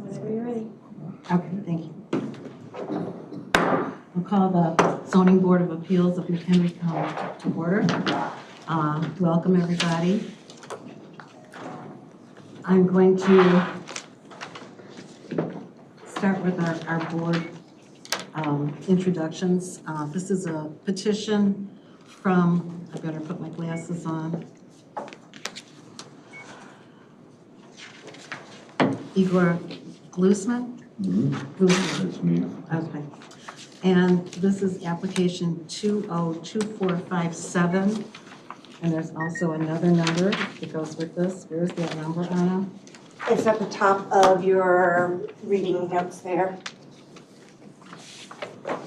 Whenever you're ready. Okay, thank you. We'll call the Zoning Board of Appeals of McHenry County to order. Welcome, everybody. I'm going to start with our board introductions. This is a petition from, I better put my glasses on, Igor Glusman? Glusman. That's me. Okay. And this is application 202457. And there's also another number that goes with this. Where's that number, Anna? It's at the top of your reading notes there.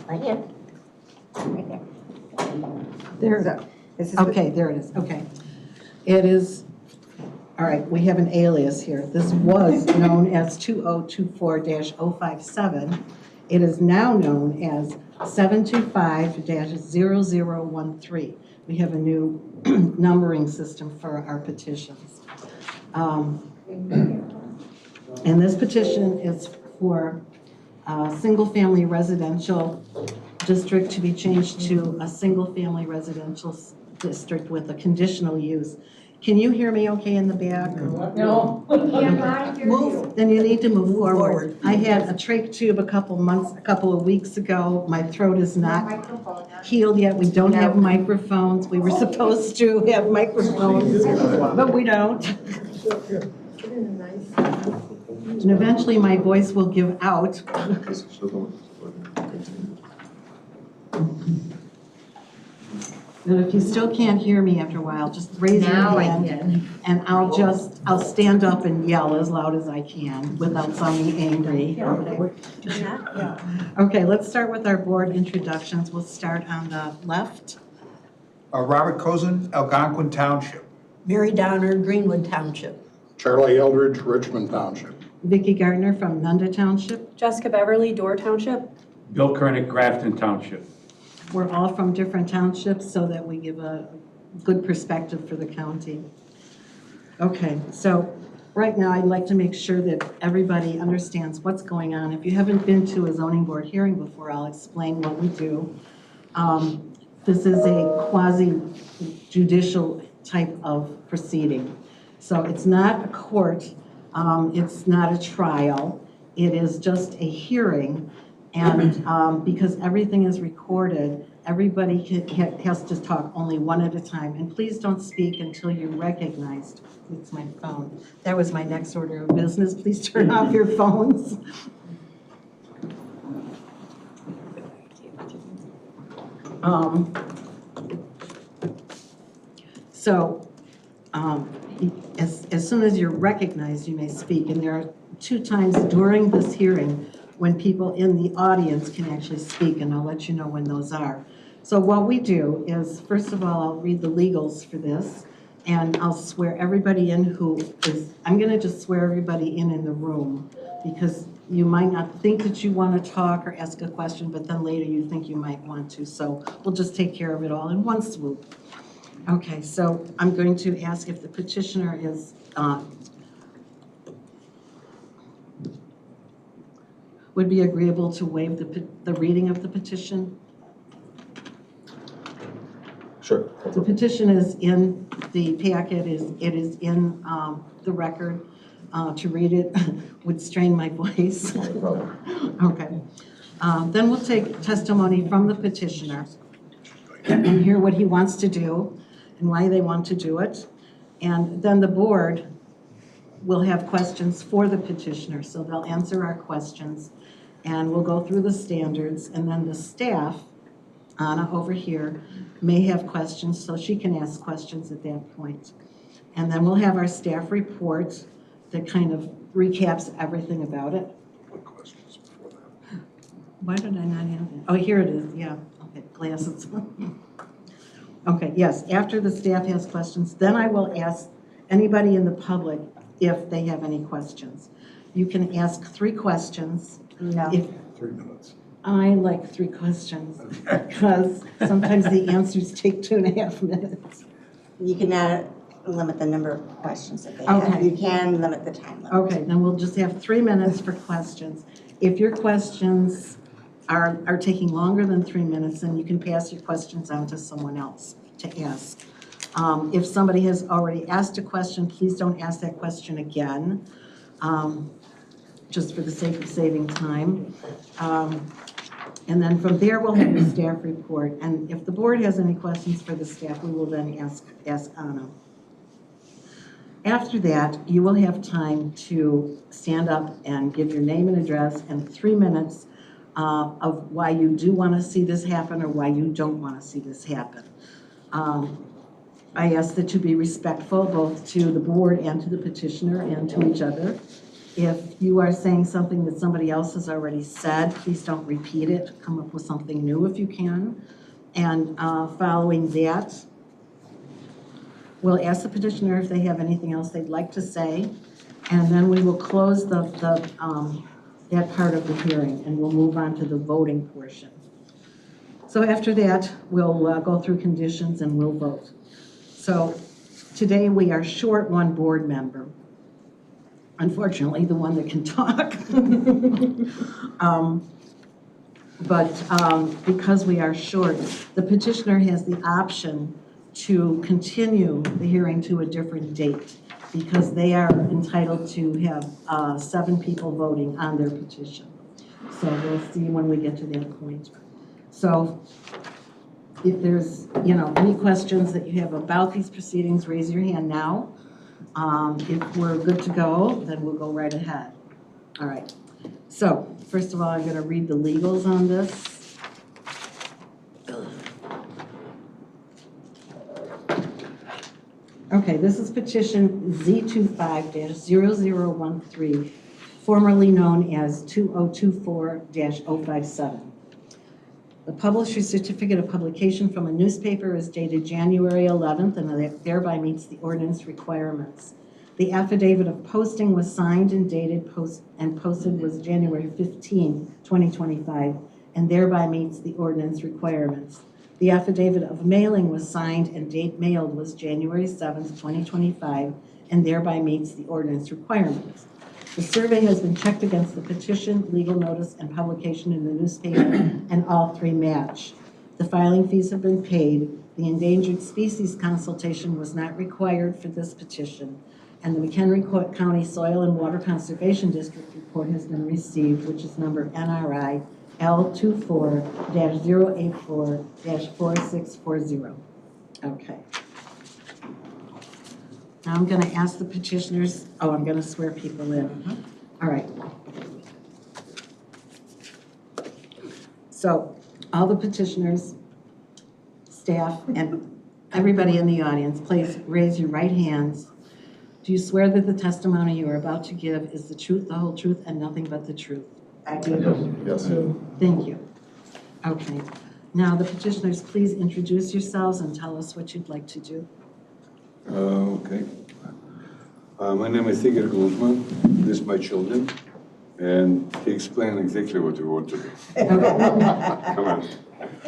Right here. Right there. There. So, this is Okay, there it is. Okay. It is, all right, we have an alias here. This was known as 2024-057. It is now known as 725-0013. We have a new numbering system for our petitions. And this petition is for a single-family residential district to be changed to a single-family residential district with a conditional use. Can you hear me okay in the back? No. Move, then you need to move forward. I had a trach tube a couple of weeks ago. My throat is not healed yet. We don't have microphones. We were supposed to have microphones, but we don't. And eventually my voice will give out. And if you still can't hear me after a while, just raise your hand. And I'll stand up and yell as loud as I can without sounding angry. Okay, let's start with our board introductions. We'll start on the left. Robert Cozen, Algonquin Township. Mary Donner, Greenwood Township. Charlie Eldridge, Richmond Township. Vicki Gardner from Nunda Township. Jessica Beverly, Door Township. Bill Kernick, Grafton Township. We're all from different townships so that we give a good perspective for the county. Okay, so right now I'd like to make sure that everybody understands what's going on. If you haven't been to a zoning board hearing before, I'll explain what we do. This is a quasi-judicial type of proceeding. So it's not a court, it's not a trial, it is just a hearing. And because everything is recorded, everybody has to talk only one at a time. And please don't speak until you're recognized. It's my phone. That was my next order of business. Please turn off your phones. As soon as you're recognized, you may speak. And there are 2 times during this hearing when people in the audience can actually speak, and I'll let you know when those are. So what we do is, first of all, I'll read the legals for this, and I'll swear everybody in I'm gonna just swear everybody in the room, because you might not think that you wanna talk or ask a question, but then later you think you might want to, so we'll just take care of it all in one swoop. Okay, so I'm going to ask if the petitioner is would be agreeable to waive the reading of the petition. Sure. The petition is in the packet, it is in the record. To read it would strain my voice. Okay. Then we'll take testimony from the petitioner and hear what he wants to do and why they want to do it. And then the board will have questions for the petitioner, so they'll answer our questions. And we'll go through the standards, and then the staff, Anna over here, may have questions, so she can ask questions at that point. And then we'll have our staff report that kind of recaps everything about it. What questions before that? Why did I not have it? Oh, here it is, yeah, okay, glasses. Okay, yes, after the staff has questions, then I will ask anybody in the public if they have any questions. You can ask 3 questions. No. If 3 minutes. I like 3 questions because sometimes the answers take 2.5 minutes. You can add limit the number of questions that they have. Okay. You can limit the time limit. Okay, then we'll just have 3 minutes for questions. If your questions are taking longer than 3 minutes, then you can pass your questions on to someone else to ask. If somebody has already asked a question, please don't ask that question again, just for the sake of saving time. And then from there, we'll have the staff report. And if the board has any questions for the staff, we will then ask Anna. After that, you will have time to stand up and give your name and address and 3 minutes of why you do want to see this happen or why you don't want to see this happen. I ask that you be respectful both to the board and to the petitioner and to each other. If you are saying something that somebody else has already said, please don't repeat it. Come up with something new if you can. And following that, we'll ask the petitioner if they have anything else they'd like to say. And then we will close that part of the hearing and we'll move on to the voting portion. So after that, we'll go through conditions and we'll vote. So today we are short one board member. Unfortunately, the one that can talk. Because we are short, the petitioner has the option to continue the hearing to a different date because they are entitled to have 7 people voting on their petition. So we'll see when we get to that point. So if there's, any questions that you have about these proceedings, raise your hand now. If we're good to go, then we'll go right ahead. All right. So first of all, I'm going to read the legals on this. Okay, this is petition Z25-0013, formerly known as 2024-057. The publisher's certificate of publication from a newspaper is dated January 11th and thereby meets the ordinance requirements. The affidavit of posting was signed and dated posted was January 15, 2025, and thereby meets the ordinance requirements. The affidavit of mailing was signed and date mailed was January 7th, 2025, and thereby meets the ordinance requirements. The survey has been checked against the petition, legal notice, and publication in the newspaper, and all 3 match. The filing fees have been paid. The endangered species consultation was not required for this petition, and the McHenry County Soil and Water Conservation District report has been received, which is number NRI L24-084-4640. Okay. Now I'm going to ask the petitioners, I'm going to swear people in. All right. So all the petitioners, staff, and everybody in the audience, please raise your right hands. Do you swear that the testimony you are about to give is the truth, the whole truth, and nothing but the truth? I do. Yes. Thank you. Okay. Now the petitioners, please introduce yourselves and tell us what you'd like to do. Okay. My name is Igor Gluzman. These are my children. And he explained exactly what we want to do. Come on.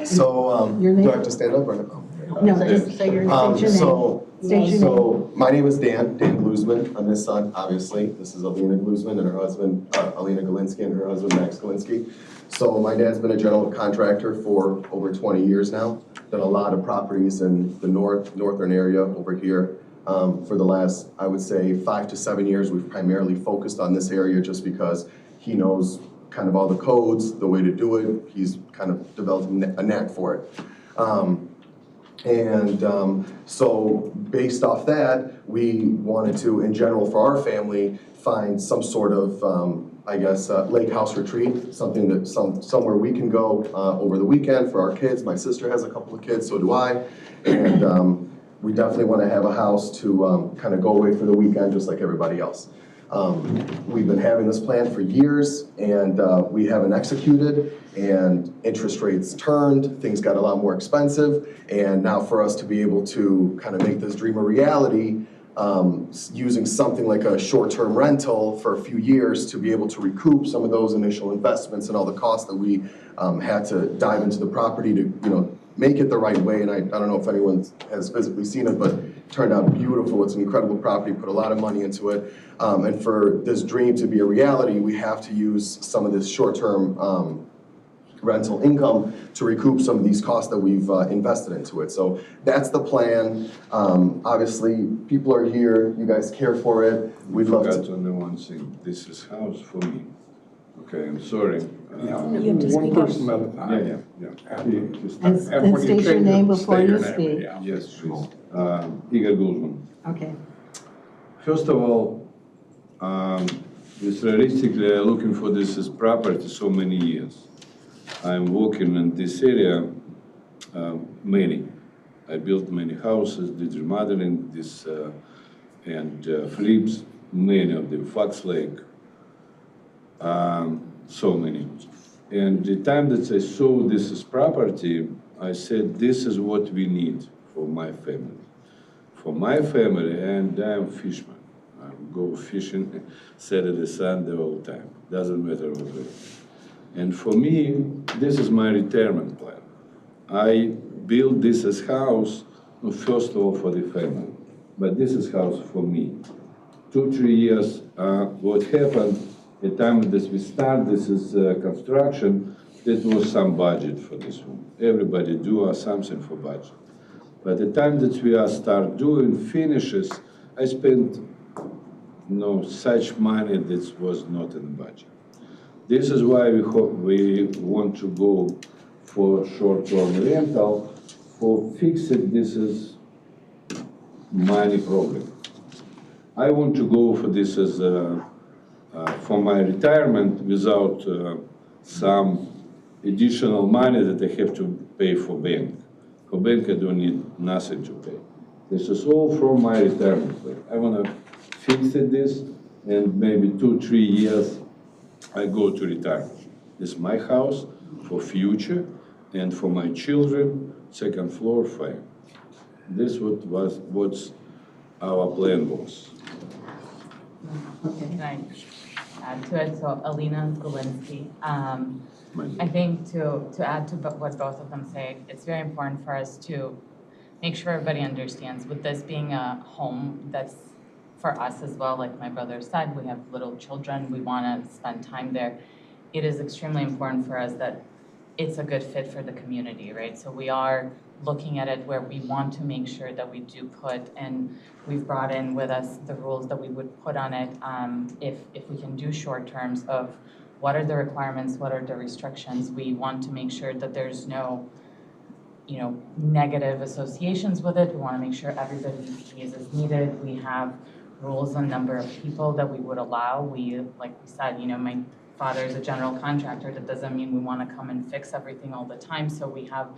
So, Your name? do I have to stand up or no? No, just say your name. State your name. So my name is Dan Gluzman. I'm his son, obviously. This is Alina Gluzman and her husband, Alina Galinsky, and her husband, Max Galinsky. So my dad's been a general contractor for over 20 years now. Done a lot of properties in the northern area over here. For the last, I would say, 5 to 7 years, we've primarily focused on this area just because he knows kind of all the codes, the way to do it. He's kind of developed a knack for it. So based off that, we wanted to, in general, for our family, find some sort of, lake house retreat, something that somewhere we can go over the weekend for our kids. My sister has a couple of kids, so do I. And we definitely want to have a house to kind of go away for the weekend, just like everybody else. We've been having this plan for years, and we haven't executed, and interest rates turned, things got a lot more expensive, and now for us to be able to kind of make this dream a reality, using something like a short-term rental for a few years to be able to recoup some of those initial investments and all the costs that we had to dive into the property to, make it the right way. And I don't know if anyone has physically seen it, but turned out beautiful. It's an incredible property, put a lot of money into it. And for this dream to be a reality, we have to use some of this short-term rental income to recoup some of these costs that we've invested into it. So that's the plan. Obviously, people are here, you guys care for it. We'd love Forgot to. only one thing, this is house for me. Okay, I'm sorry. You have to One speak up. person at a time. Yeah. And state your name before you speak. Yes, please. Igor Guzman. Okay. First of all, realistically, I'm looking for this property so many years. I'm working in this area, many. I built many houses, did remodeling, and flips, many of them, Fox Lake, so many. And the time that I saw this property, I said, this is what we need for my family. For my family, and I'm a fisherman. I go fishing Saturday, Sunday all the time. Doesn't matter what. And for me, this is my retirement plan. I built this as house, first of all for the family, but this is house for me. 2-3 years, what happened, the time that we start this is construction, there was some budget for this one. Everybody do something for budget. By the time that we start doing finishes, I spent such money that was not in the budget. This is why we want to go for short-term rental. For fixed, this is money problem. I want to go for this as for my retirement without some additional money that I have to pay for bank. For bank, I don't need nothing to pay. This is all from my retirement plan. I want to fix this, and maybe 2-3 years I go to retirement. This is my house for future, and for my children, second floor, fine. This what our plan was. Can I add to it? So Alina Golinsky. I think to add to what both of them say, it's very important for us to make sure everybody understands, with this being a home that's for us as well, like my brother said, we have little children, we want to spend time there. It is extremely important for us that it's a good fit for the community, right? So we are looking at it where we want to make sure that we do put, and we've brought in with us the rules that we would put on it if we can do short terms of what are the requirements, what are the restrictions. We want to make sure that there's no negative associations with it. We want to make sure everybody pays as needed. We have rules on number of people that we would allow. Like we said, my father is a general contractor. That doesn't mean we want to come and fix everything all the time. So we have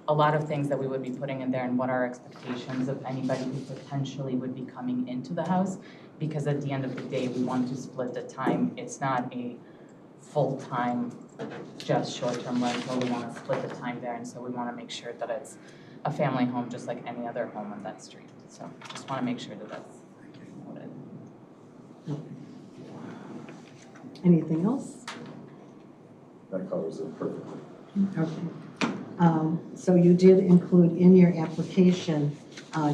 a lot of things that we would be putting in there, and what are expectations of anybody who potentially would be coming into the house, because at the end of the day, we want to split the time. It's not a full-time, just short-term rental. We want to split the time there, and so we want to make sure that it's a family home just like any other home on that street. So just want to make sure that that's noted. Anything else? That covers it perfectly. Okay. So you did include in your application,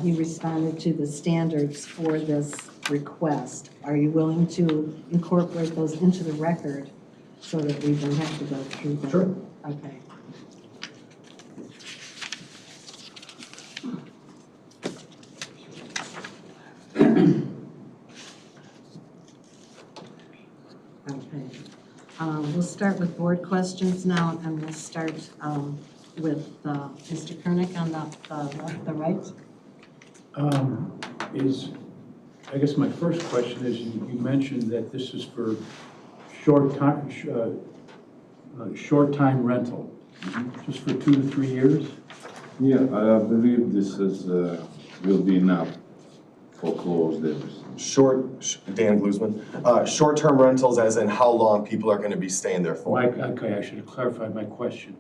you responded to the standards for this request. Are you willing to incorporate those into the record so that we don't have to go through them? Sure. Okay. Okay. We'll start with board questions now, and we'll start with Mr. Kernick on the right. I guess my first question is, you mentioned that this is for short time rental, just for 2 to 3 years? Yeah, I believe this is will be enough for closed everything. Dan Glusman. Short-term rentals as in how long people are going to be staying there for. Okay, I should have clarified my question.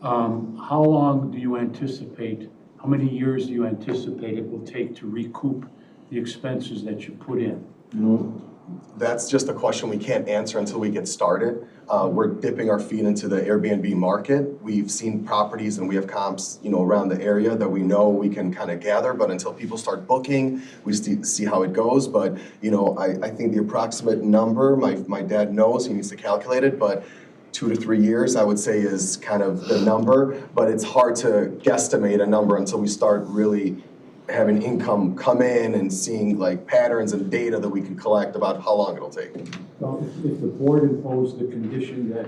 How long do you anticipate, how many years do you anticipate it will take to recoup the expenses that you put in? That's just a question we can't answer until we get started. We're dipping our feet into the Airbnb market. We've seen properties and we have comps, around the area that we know we can kind of gather, but until people start booking, we see how it goes. But, I think the approximate number, my dad knows, he needs to calculate it, but 2 to 3 years, I would say, is kind of the number, but it's hard to guesstimate a number until we start really having income come in and seeing like patterns and data that we can collect about how long it'll take. Well, if the board imposed the condition that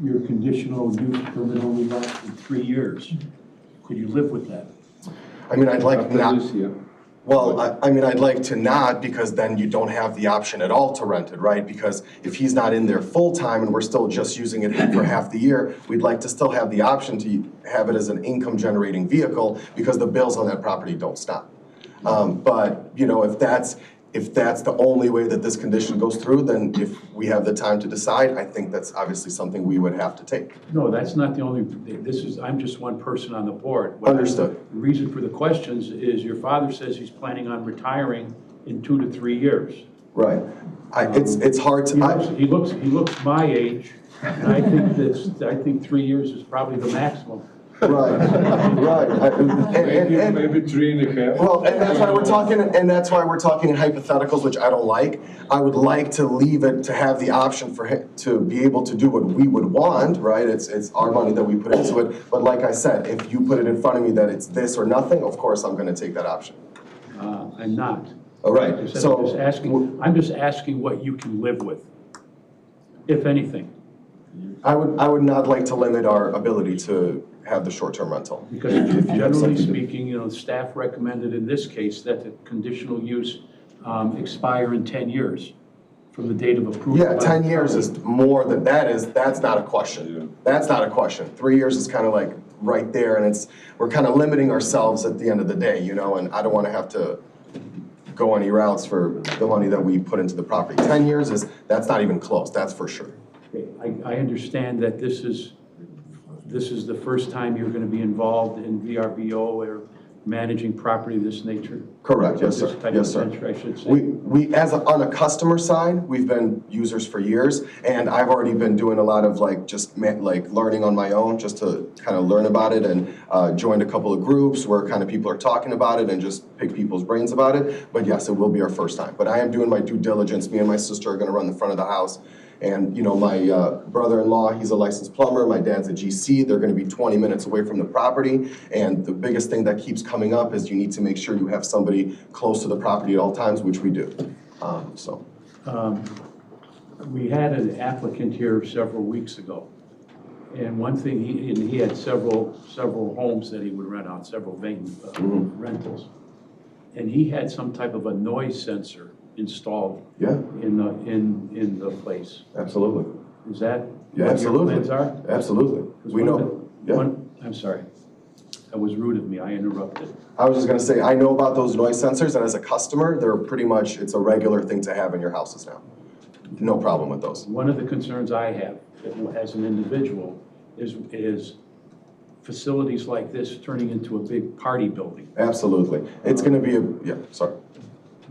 your conditional use permit only lasts 3 years, could you live with that? I mean, I'd like After not, this year. well, I mean, I'd like to not, because then you don't have the option at all to rent it, right? Because if he's not in there full-time and we're still just using it for half the year, we'd like to still have the option to have it as an income-generating vehicle because the bills on that property don't stop. But, if that's the only way that this condition goes through, then if we have the time to decide, I think that's obviously something we would have to take. No, that's not the only, I'm just one person on the board. Understood. The reason for the questions is your father says he's planning on retiring in 2 to 3 years. Right. It's hard to. He looks my age, and I think 3 years is probably the maximum. Right. Maybe 3.5. Well, and that's why we're talking in hypotheticals, which I don't like. I would like to leave it to have the option for him to be able to do what we would want, right? It's our money that we put into it. But like I said, if you put it in front of me that it's this or nothing, of course I'm going to take that option. I'm not. All right. I'm So just asking what you can live with, if anything. I would not like to limit our ability to have the short-term rental. Because generally speaking, staff recommended in this case that the conditional use expire in 10 years from the date of approval. Yeah, 10 years is more than that is, that's not a question. Yeah. That's not a question. 3 years is kind of like right there, and we're kind of limiting ourselves at the end of the day, and I don't want to have to go any routes for the money that we put into the property. 10 years that's not even close, that's for sure. Okay, I understand that this is the first time you're going to be involved in VRBO or managing property of this nature? Correct, yes, sir. This type Yes, of sir. venture, I should say. We on a customer side, we've been users for years, and I've already been doing a lot of learning on my own, just to kind of learn about it, and joined a couple of groups where kind of people are talking about it and just pick people's brains about it. But yes, it will be our first time. But I am doing my due diligence. Me and my sister are going to run the front of the house. And, my brother-in-law, he's a licensed plumber. My dad's a GC. They're going to be 20 minutes away from the property. And the biggest thing that keeps coming up is you need to make sure you have somebody close to the property at all times, which we do. We had an applicant here several weeks ago. And one thing, he had several homes that he would rent out, several vacant rentals. And he had some type of a noise sensor installed in the place. Absolutely. Is that Yeah, what absolutely. your plans are? Absolutely. We know. Yeah. I'm sorry. That was rude of me. I interrupted. I was just going to say, I know about those noise sensors, and as a customer, they're pretty much, it's a regular thing to have in your houses now. No problem with those. One of the concerns I have as an individual is facilities like this turning into a big party building. Absolutely. It's going to be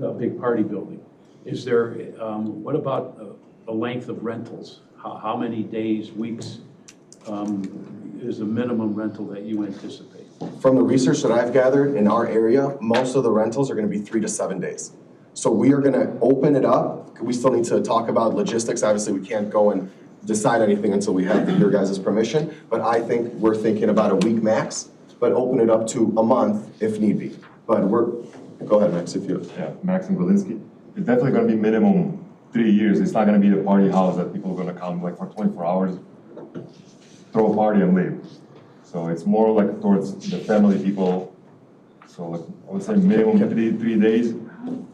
A big party building. Is there, what about the length of rentals? How many days, weeks is the minimum rental that you anticipate? From the research that I've gathered in our area, most of the rentals are going to be 3 to 7 days. So we are going to open it up. We still need to talk about logistics. Obviously, we can't go and decide anything until we have your guys' permission. But I think we're thinking about a week max, but open it up to a month if need be. But go ahead, Max, if you. Yeah, Maxim Golinsky. It's definitely going to be minimum 3 years. It's not going to be the party house that people are going to come like for 24 hours, throw a party and leave. So it's more like towards the family people. So like, I would say minimum 3 days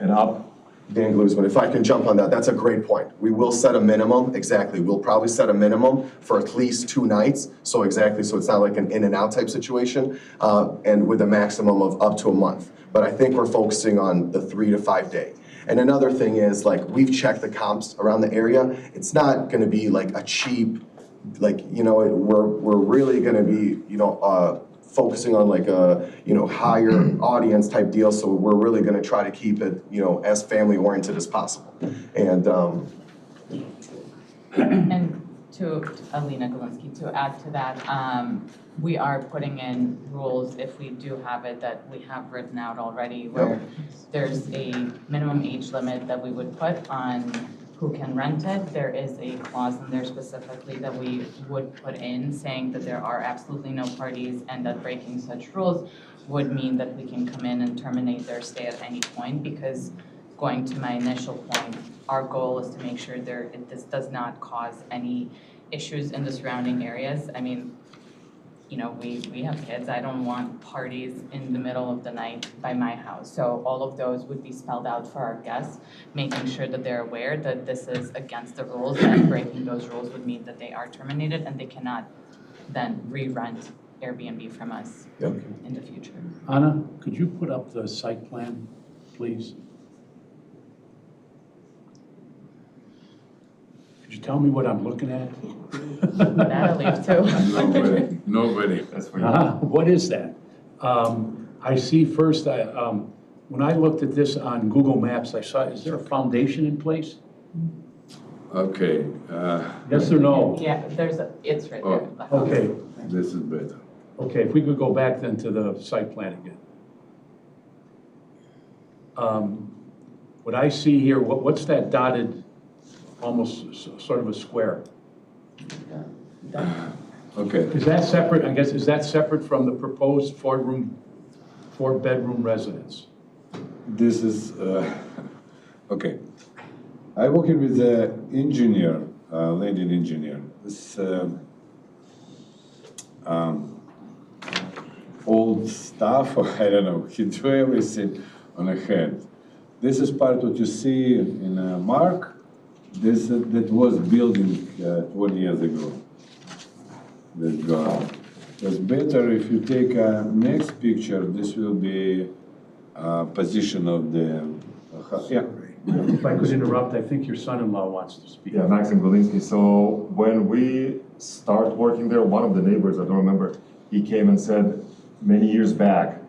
and up. Dan Glusman, if I can jump on that, that's a great point. We will set a minimum, exactly. We'll probably set a minimum for at least 2 nights. So it's not like an in and out type situation, and with a maximum of up to a month. But I think we're focusing on the 3 to 5 day. And another thing is, like, we've checked the comps around the area. It's not gonna be like a cheap, we're really gonna be, focusing on like a, higher audience type deal. So we're really gonna try to keep it, as family oriented as possible. And, And to Alina Galinsky, to add to that, we are putting in rules if we do have it that we have written out already where there's a minimum age limit that we would put on who can rent it. There is a clause in there specifically that we would put in saying that there are absolutely no parties and that breaking such rules would mean that we can come in and terminate their stay at any point, because going to my initial point, our goal is to make sure this does not cause any issues in the surrounding areas. I mean, we have kids. I don't want parties in the middle of the night by my house. So all of those would be spelled out for our guests, making sure that they're aware that this is against the rules, and breaking those rules would mean that they are terminated and they cannot then re-rent Airbnb from us in the future. Anna, could you put up the site plan, please? Could you tell me what I'm looking at? That'll leave too. Nobody. That's for you. What is that? I see first, when I looked at this on Google Maps, I saw, is there a foundation in place? Okay. Yes or no? Yeah, it's right there. the house. Okay, This is better. okay, if we could go back then to the site plan again. What I see here, what's that dotted, almost sort of a square? Okay. Is that separate, I guess, is that separate from the proposed four-bedroom residence? This is, okay. I working with the engineer, lady engineer. This old stuff, I don't know, he drew everything on a hand. This is part what you see in Mark. That was building 20 years ago. That's gone. It's better if you take a next picture. This will be position of the yeah. If I could interrupt, I think your son-in-law wants to speak. Yeah, Maxim Galinsky. So when we start working there, one of the neighbors, I don't remember, he came and said many years back,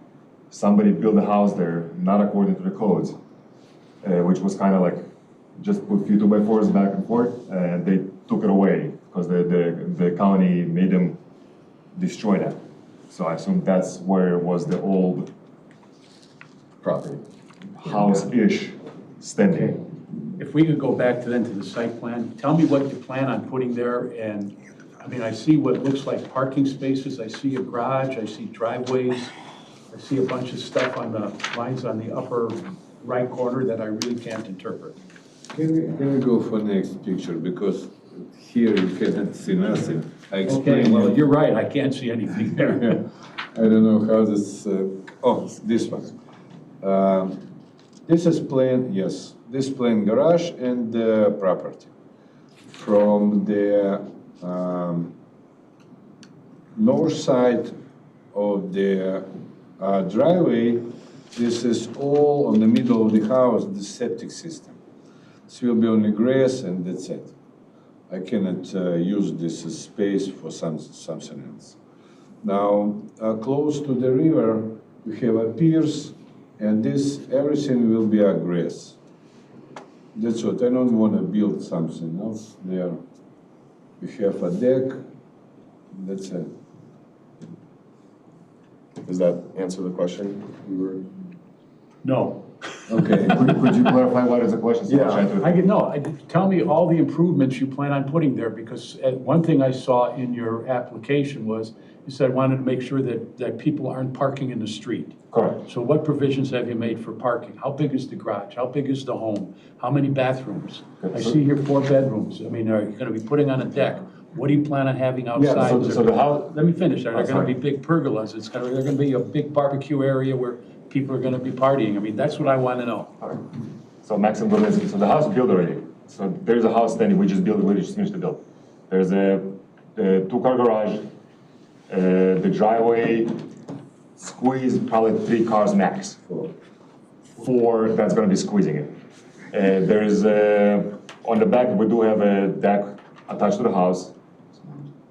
somebody built a house there, not according to the codes, which was kind of like just put few 2x4s back and forth, and they took it away because the county made them destroy that. So I assume that's where was the old property. house-ish standing. If we could go back to the site plan, tell me what you plan on putting there, and, I mean, I see what looks like parking spaces, I see a garage, I see driveways, I see a bunch of stuff on the lines on the upper right corner that I really can't interpret. Can we go for next picture, because here you cannot see nothing. I explain. Okay, well, you're right, I can't see anything there. I don't know how this, oh, this one. This is plain, yes, this plain garage and property. From the north side of the driveway, this is all on the middle of the house, the septic system. This will be only grass and that's it. I cannot use this space for something else. Now, close to the river, we have a piers, and this, everything will be a grass. That's what, I don't want to build something else there. We have a deck, that's it. Does that answer the question? No. Okay. Could you clarify what is the question? So Tell me all the improvements you plan on putting there, because one thing I saw in your application was, you said wanted to make sure that people aren't parking in the street. Correct. So what provisions have you made for parking? How big is the garage? How big is the home? How many bathrooms? I see here 4 bedrooms. I mean, are you gonna be putting on a deck? What do you plan on having outside? So the house. Let me finish. Are there gonna sorry. be big pergolas? They're gonna be a big barbecue area where people are gonna be partying? I mean, that's what I wanna know. So Maxim Galinsky, so the house is built already. So there's a house standing, we just finished the build. There's a 2-car garage, the driveway squeeze probably 3 cars max. 4 that's gonna be squeezing it. There's on the back, we do have a deck attached to the house.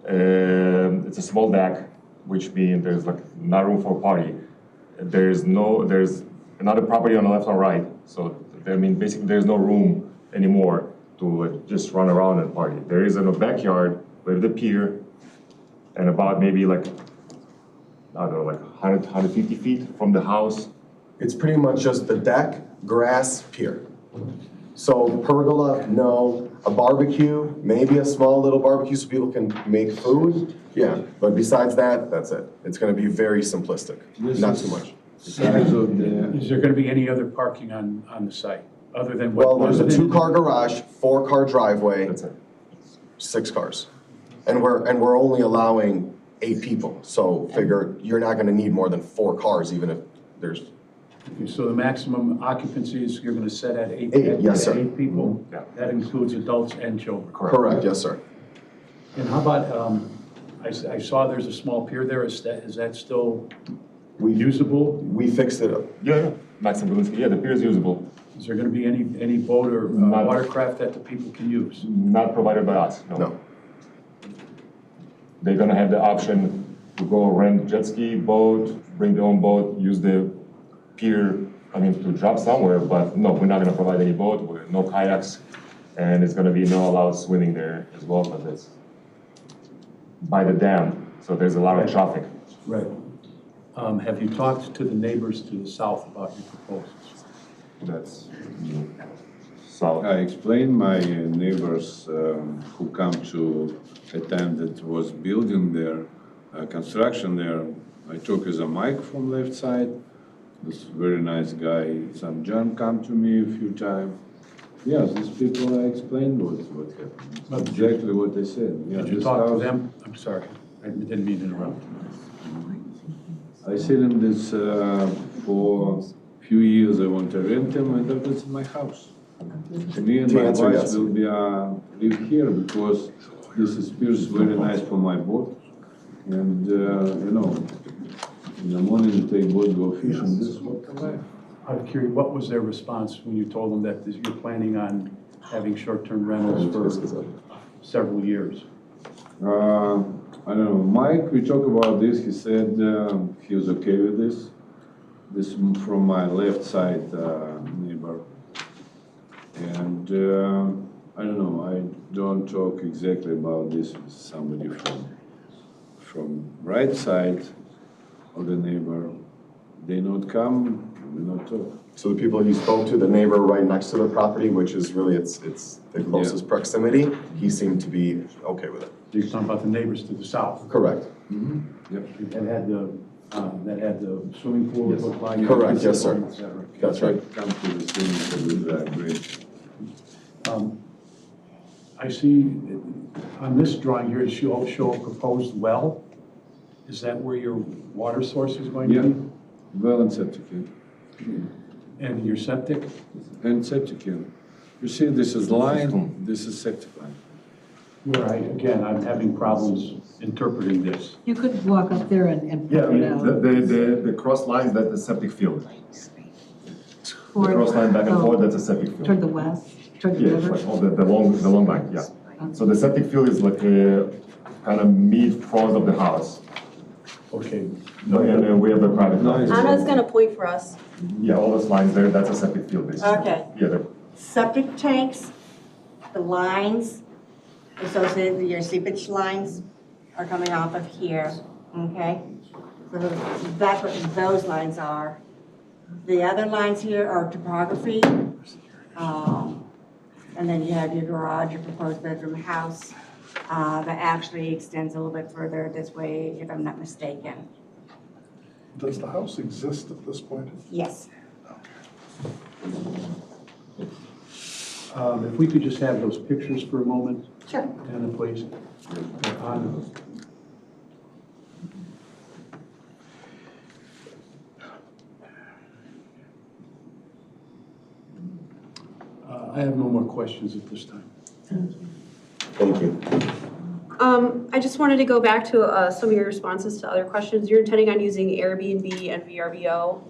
It's a small deck. which means there's like not room for a party. There's another property on the left or right, so I mean, basically there's no room anymore to like, just run around and party. There is in a backyard with the pier and about maybe like, I don't know, like 100, 150 feet from the house. It's pretty much just the deck, grass, pier. So pergola, no. A barbecue, maybe a small little barbecue so people can make food. Yeah, but besides that, that's it. It's gonna be very simplistic, not too much. Size of the, Is there going to be any other parking on the site, other than what? Well, there's a other than- 2-car garage, 4-car driveway, That's it. 6 cars. And we're only allowing 8 people, so figure you're not gonna need more than 4 cars even if there's, Okay, so the maximum occupancies you're going to set at 8? Eight, yes, sir. 8 people? Yeah. That includes adults and children? correct, yes, sir. And how about, I saw there's a small pier there, is that still usable? We fixed it up. Yeah, Maxim Belinsky, yeah, the pier is usable, Is there going to be any boat or Not- watercraft that the people can use? not provided by us, No. They're gonna have the option to go rent jet ski, boat, bring their own boat, use the pier, to drop somewhere, but no, we're not gonna provide any boat, no kayaks, and it's gonna be no allowed swimming there as well, but it's by the dam, so there's a lot of traffic. Right. Have you talked to the neighbors to the south about your proposals? That's, south. I explained my neighbors who come to a time that was building there, construction there. I took as a mic from left side. This very nice guy, some John, come to me a few times. Yes, these people, I explained what happened. Exactly what they said. Yeah, Did you this talk to house- them? I'm sorry, I didn't mean to interrupt. I said them this for few years I want to rent them and that's my house. Me and To my answer, wife yes. will be live here because this is piers very nice for my boat. And in the morning take boat, go fishing, this is what I like. I'm curious, what was their response when you told them that you're planning on having short-term rentals for several years? I don't know, Mike, we talked about this, he said he was okay with this. This from my left side neighbor. And I don't know, I don't talk exactly about this with somebody from right side of the neighbor. They not come, we not talk. So the people he spoke to, the neighbor right next to the property, which is really, it's the closest proximity, he seemed to be okay with it. You're talking about the neighbors to the south? Correct. Yep. That had the swimming pool, it looked like? Correct, yes, sir. Et cetera. That's right. Come to the swimming pool, great. I see on this drawing here, it show a proposed well. Is that where your water source is going to Yeah, be? well and septic, yeah. And your septic? And septic, yeah. You see, this is line, this is septic line. Where I'm having problems interpreting this. You could walk up there and Yeah, I point mean, it out. the cross lines, that's the septic field. The Toward- cross line back and oh, forth, that's a septic field. Toward the west, toward the Yeah, river? like all the long line, yeah. So the septic field is like a kind of mid-front of the house. Okay. And then we have the private line. Nice. Anna's gonna point for us. Yeah, all those lines there, that's a septic field, basically. Okay. Yeah, Septic tanks, the lines associated with your seepage lines are coming off of here, okay? So that's what those lines are. The other lines here are topography. And then you have your garage, your proposed bedroom house, that actually extends a little bit further this way, if I'm not mistaken. Does the house exist at this point? Yes. If we could just have those pictures for a moment, Sure. Anna, please. I have no more questions at this time. Thank you. I just wanted to go back to some of your responses to other questions. You're intending on using Airbnb and VRBO?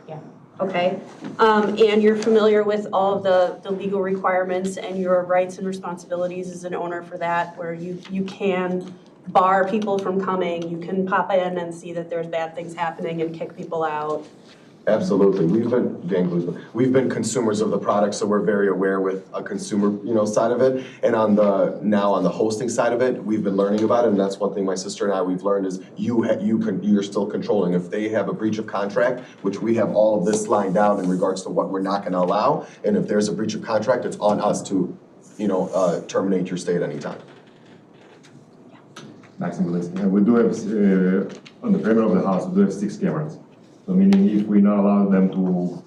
Yeah. Okay. And you're familiar with all of the legal requirements and your rights and responsibilities as an owner for that, where you can bar people from coming. You can pop in and see that there's bad things happening and kick people out. Absolutely. We've been consumers of the product, so we're very aware with a consumer, side of it. And on the hosting side of it, we've been learning about it, and that's one thing my sister and I, we've learned is you're still controlling. If they have a breach of contract, which we have all of this lined down in regards to what we're not gonna allow, and if there's a breach of contract, it's on us to, terminate your stay at any time. Maximum list. And we do have, on the perimeter of the house, we do have 6 cameras. So meaning if we not allow them to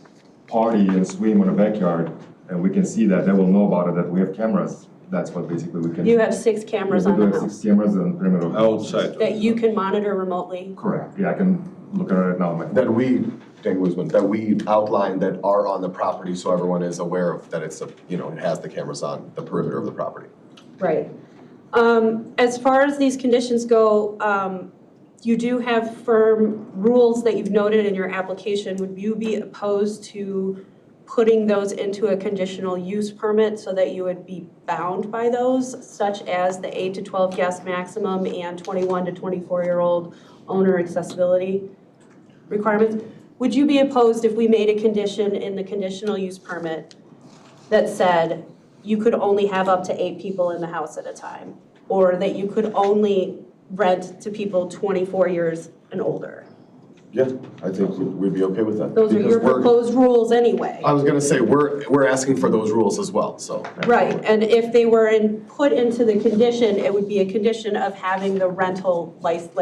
party and swim on the backyard, and we can see that, they will know about it, that we have cameras. That's what basically we can. You have 6 cameras on the We do have house 6 cameras on the perimeter of the house. Outside. that you can monitor remotely. Correct. Yeah, I can look at it right now on my phone. That we outline that are on the property, so everyone is aware of that it has the cameras on the perimeter of the property. Right. As far as these conditions go, you do have firm rules that you've noted in your application. Would you be opposed to putting those into a conditional use permit so that you would be bound by those, such as the 8 to 12 guest maximum and 21 to 24-year-old owner accessibility requirements? Would you be opposed if we made a condition in the conditional use permit that said you could only have up to 8 people in the house at a time, or that you could only rent to people 24 years and older? Yeah, I think we'd be okay with that. Those are your proposed rules anyway. I was gonna say, we're asking for those rules as well, so. Right, and if they were put into the condition, it would be a condition of having the rental license,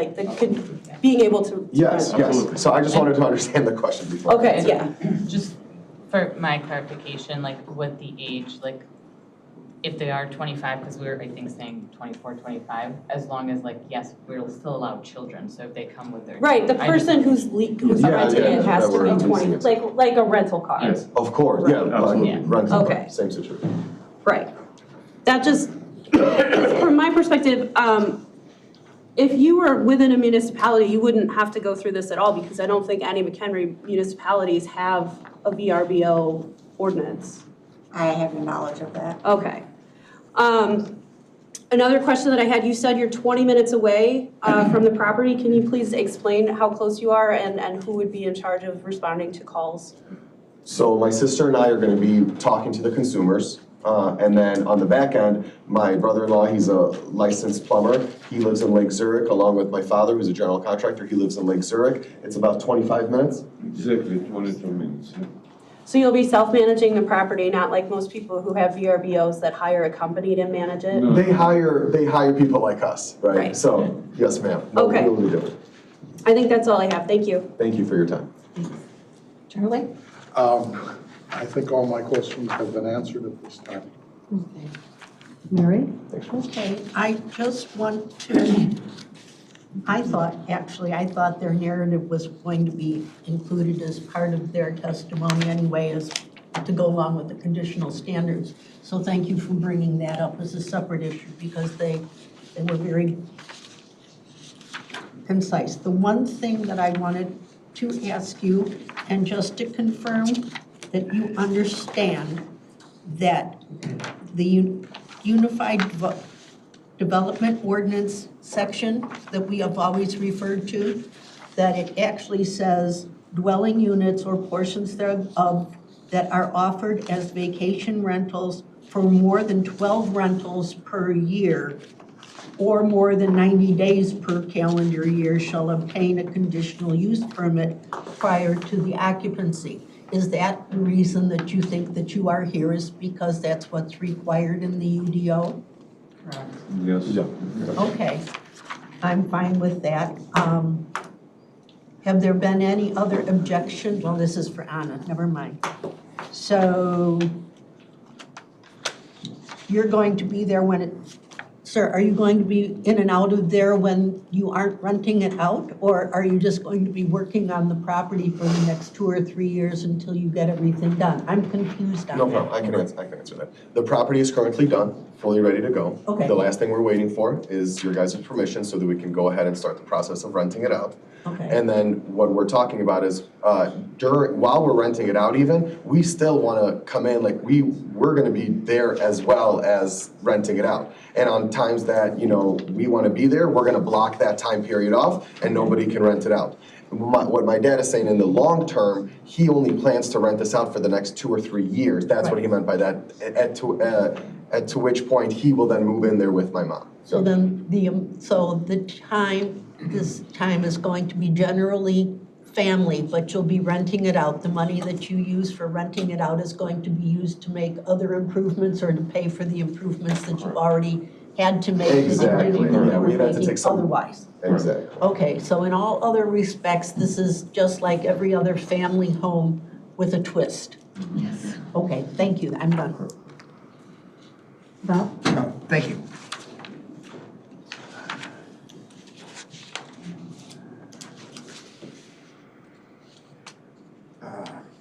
being able to. Yes, yes. So I just wanted to understand the question before. Okay, yeah. Just for my clarification, like with the age, like if they are 25, because we were, I think, saying 24, 25, as long as yes, we're still allowed children, so if they come with their. Right, the person who's renting it has to be 20, like a rental car. Yes. Of course, yeah, Absolutely. rental, Okay. same situation. Right. That just, from my perspective, if you were within a municipality, you wouldn't have to go through this at all, because I don't think any McHenry municipalities have a VRBO ordinance. I have no knowledge of that. Okay. Another question that I had, you said you're 20 minutes away from the property. Can you please explain how close you are and who would be in charge of responding to calls? So my sister and I are gonna be talking to the consumers. And then on the back end, my brother-in-law, he's a licensed plumber. He lives in Lake Zurich, along with my father, who's a general contractor. He lives in Lake Zurich. It's about 25 minutes. Exactly, 22 minutes. Yeah. So you'll be self-managing the property, not like most people who have VRBOs that hire a company to manage it? No. They hire people like us, right? Right. So, yes, ma'am. No, Okay. we'll do it. I think that's all I have. Thank you. Thank you for your time. Charlie? I think all my questions have been answered at this time. Okay. Mary? Okay, I just want to, I thought their narrative was going to be included as part of their testimony anyway, as to go along with the conditional standards. So thank you for bringing that up as a separate issue, because they were very concise. The one thing that I wanted to ask you, and just to confirm that you understand that the Unified Development Ordinance section that we have always referred to, that it actually says dwelling units or portions thereof that are offered as vacation rentals for more than 12 rentals per year or more than 90 days per calendar year shall obtain a conditional use permit prior to the occupancy. Is that the reason that you think that you are here, is because that's what's required in the UDO? Yes. Yeah. Okay, I'm fine with that. Have there been any other objections? Well, this is for Anna, never mind. So you're going to be there when it, sir, are you going to be in and out of there when you aren't renting it out? Or are you just going to be working on the property for the next 2 or 3 years until you get everything done? I'm confused on that. No problem, I can answer that. The property is currently done. fully ready to go. Okay. The last thing we're waiting for is your guys' permission so that we can go ahead and start the process of renting it out. Okay. And then what we're talking about is, while we're renting it out even, we still wanna come in, like, we're gonna be there as well as renting it out. And on times that, we wanna be there, we're gonna block that time period off and nobody can rent it out. What my dad is saying, in the long term, he only plans to rent this out for the next 2 or 3 years. That's what he meant by that, to which point he will then move in there with my mom. So then this time is going to be generally family, but you'll be renting it out. The money that you use for renting it out is going to be used to make other improvements or to pay for the improvements that you've already had to make. Exactly. Yeah, we had to take some. Otherwise. Exactly. Okay, so in all other respects, this is just like every other family home with a twist. Yes. Okay, thank you, I'm done. Bob? No, thank you.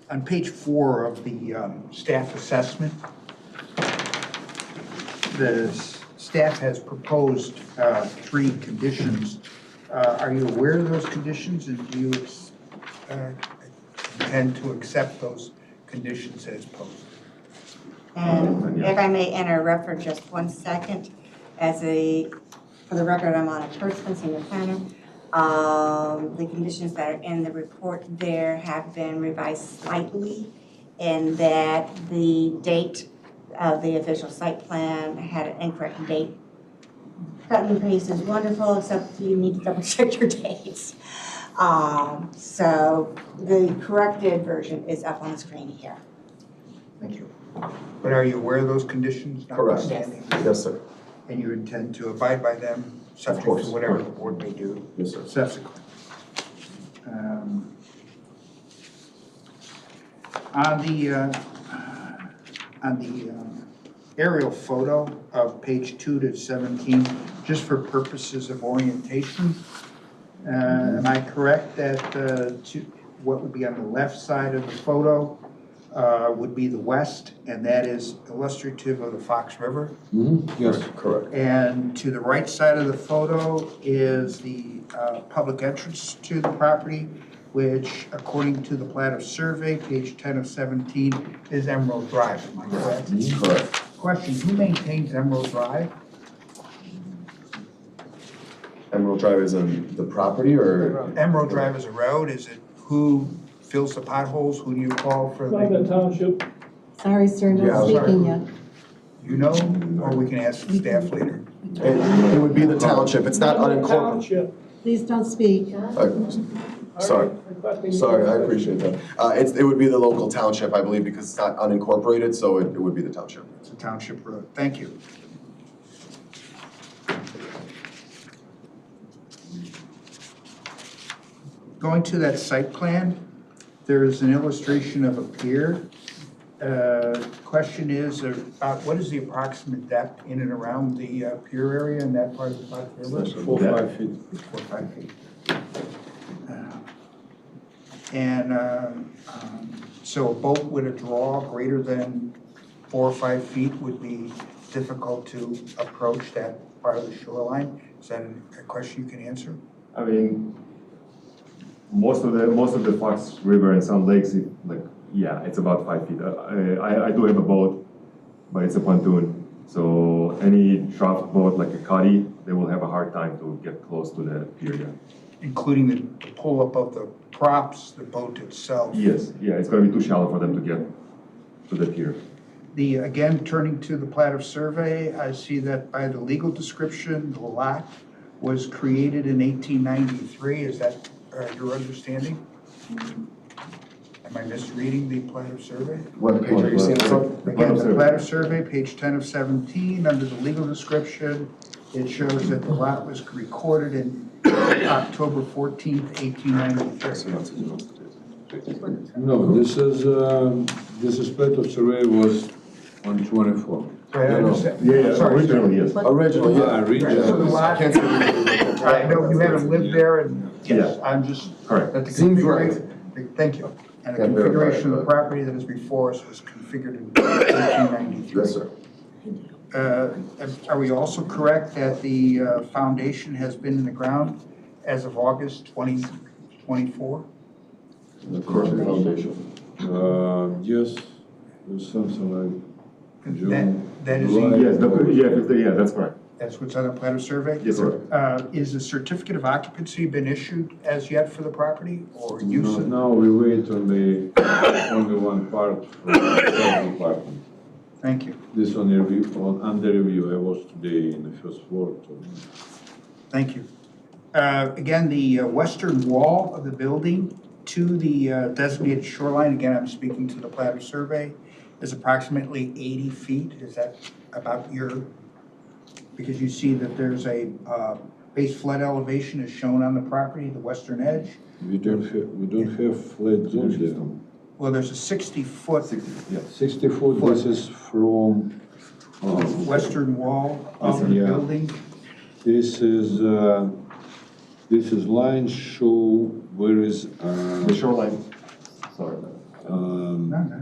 On page 4 of the staff assessment, the staff has proposed 3 conditions. Are you aware of those conditions, and do you intend to accept those conditions as posed? And if I may interrupt for just 1 second, for the record, I'm on a person, senior planner. The conditions that are in the report there have been revised slightly in that the date of the official site plan had an incorrect date. Cut and paste is wonderful, except you need to double check your dates. So the corrected version is up on the screen here. Thank you. But are you aware of those conditions? Correct. notwithstanding? Yes, sir. And you intend to abide by them, subject course. to whatever the board may do Yes, sir. subsequent. On the aerial photo of page 2 to 17, just for purposes of orientation, am I correct that what would be on the left side of the photo would be the west, and that is illustrative of the Fox River? Yes. Correct. And to the right side of the photo is the public entrance to the property, which according to the plat of survey, page 10 of 17, is Emerald Drive, am I correct? Correct. Question, who maintains Emerald Drive? Emerald Drive is in the property, or? Emerald Drive is a road, is it who fills the potholes, who do you call for the? township. Sorry, sir, Yeah, not speaking yet. You know, or we can ask the staff later. It would be the township, it's not unincorporated. Please don't speak. Sorry, I appreciate that. It would be the local township, I believe, because it's not unincorporated, so it would be the township. It's a township road, thank you. Going to that site plan, there is an illustration of a pier. Question is, what is the approximate depth in and around the pier area in that part of the Fox River? 4 or 5 feet. 4 or 5 feet. So a boat with a draw greater than 4 or 5 feet would be difficult to approach that part of the shoreline? Is that a question you can answer? I mean, most of the Fox River and some lakes, it's about 5 feet. I do have a boat, but it's a pontoon. So any draft boat like a cuddy, they will have a hard time to get close to the pier. Yeah. Including the pull-up of the props, the boat itself? Yes, yeah, it's going to be too shallow for them to get to the pier. Again, turning to the plat of survey, I see that by the legal description, the lot was created in 1893. Is that your understanding? Am I misreading the plat of survey? What page are you seeing this on? Again, the plat of survey, page 10 of 17, under the legal description, it shows that the lot was recorded in October 14th, 1893. No, this is plat of survey was on 24. Right, I understand. Yeah, Sorry. originally, yes. Originally, yeah. Originally. So the lot, Can't say I know you haven't lived there, and yes, Yeah. I'm just. Correct. That the Seems right. Thank you. And the Can't verify configuration it, of the but- property that is before us was configured in 1893. Yes, sir. Are we also correct that the foundation has been in the ground as of August 2024? The current foundation. Yes, there's something like June, That is, July. Yes, yeah, that's correct. that's what's on the plan of survey? Yes, sir. Is the certificate of occupancy been issued as yet for the property or use No, of? now we wait on the, only one part from the health department. Thank you, This on review, under review, I was today in the first floor. thank you. Again, the western wall of the building to the designated shoreline, again, I'm speaking to the plan of survey, is approximately 80 feet. Is that about your, because you see that there's a base flood elevation is shown on the property, the western edge. We don't have flat zone there. Well, there's a 60-foot 60 foot, this is from, western wall of the Yeah. building. this is line show where is, The shoreline, sorry. No, no, no.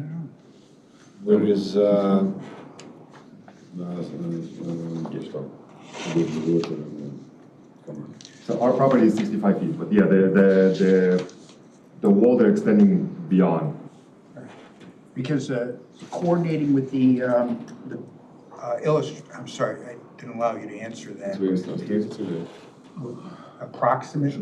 where is, So our property is 65 feet, but yeah, the wall they're extending beyond. Because coordinating with the I'm sorry, I didn't allow you to answer that. Approximate,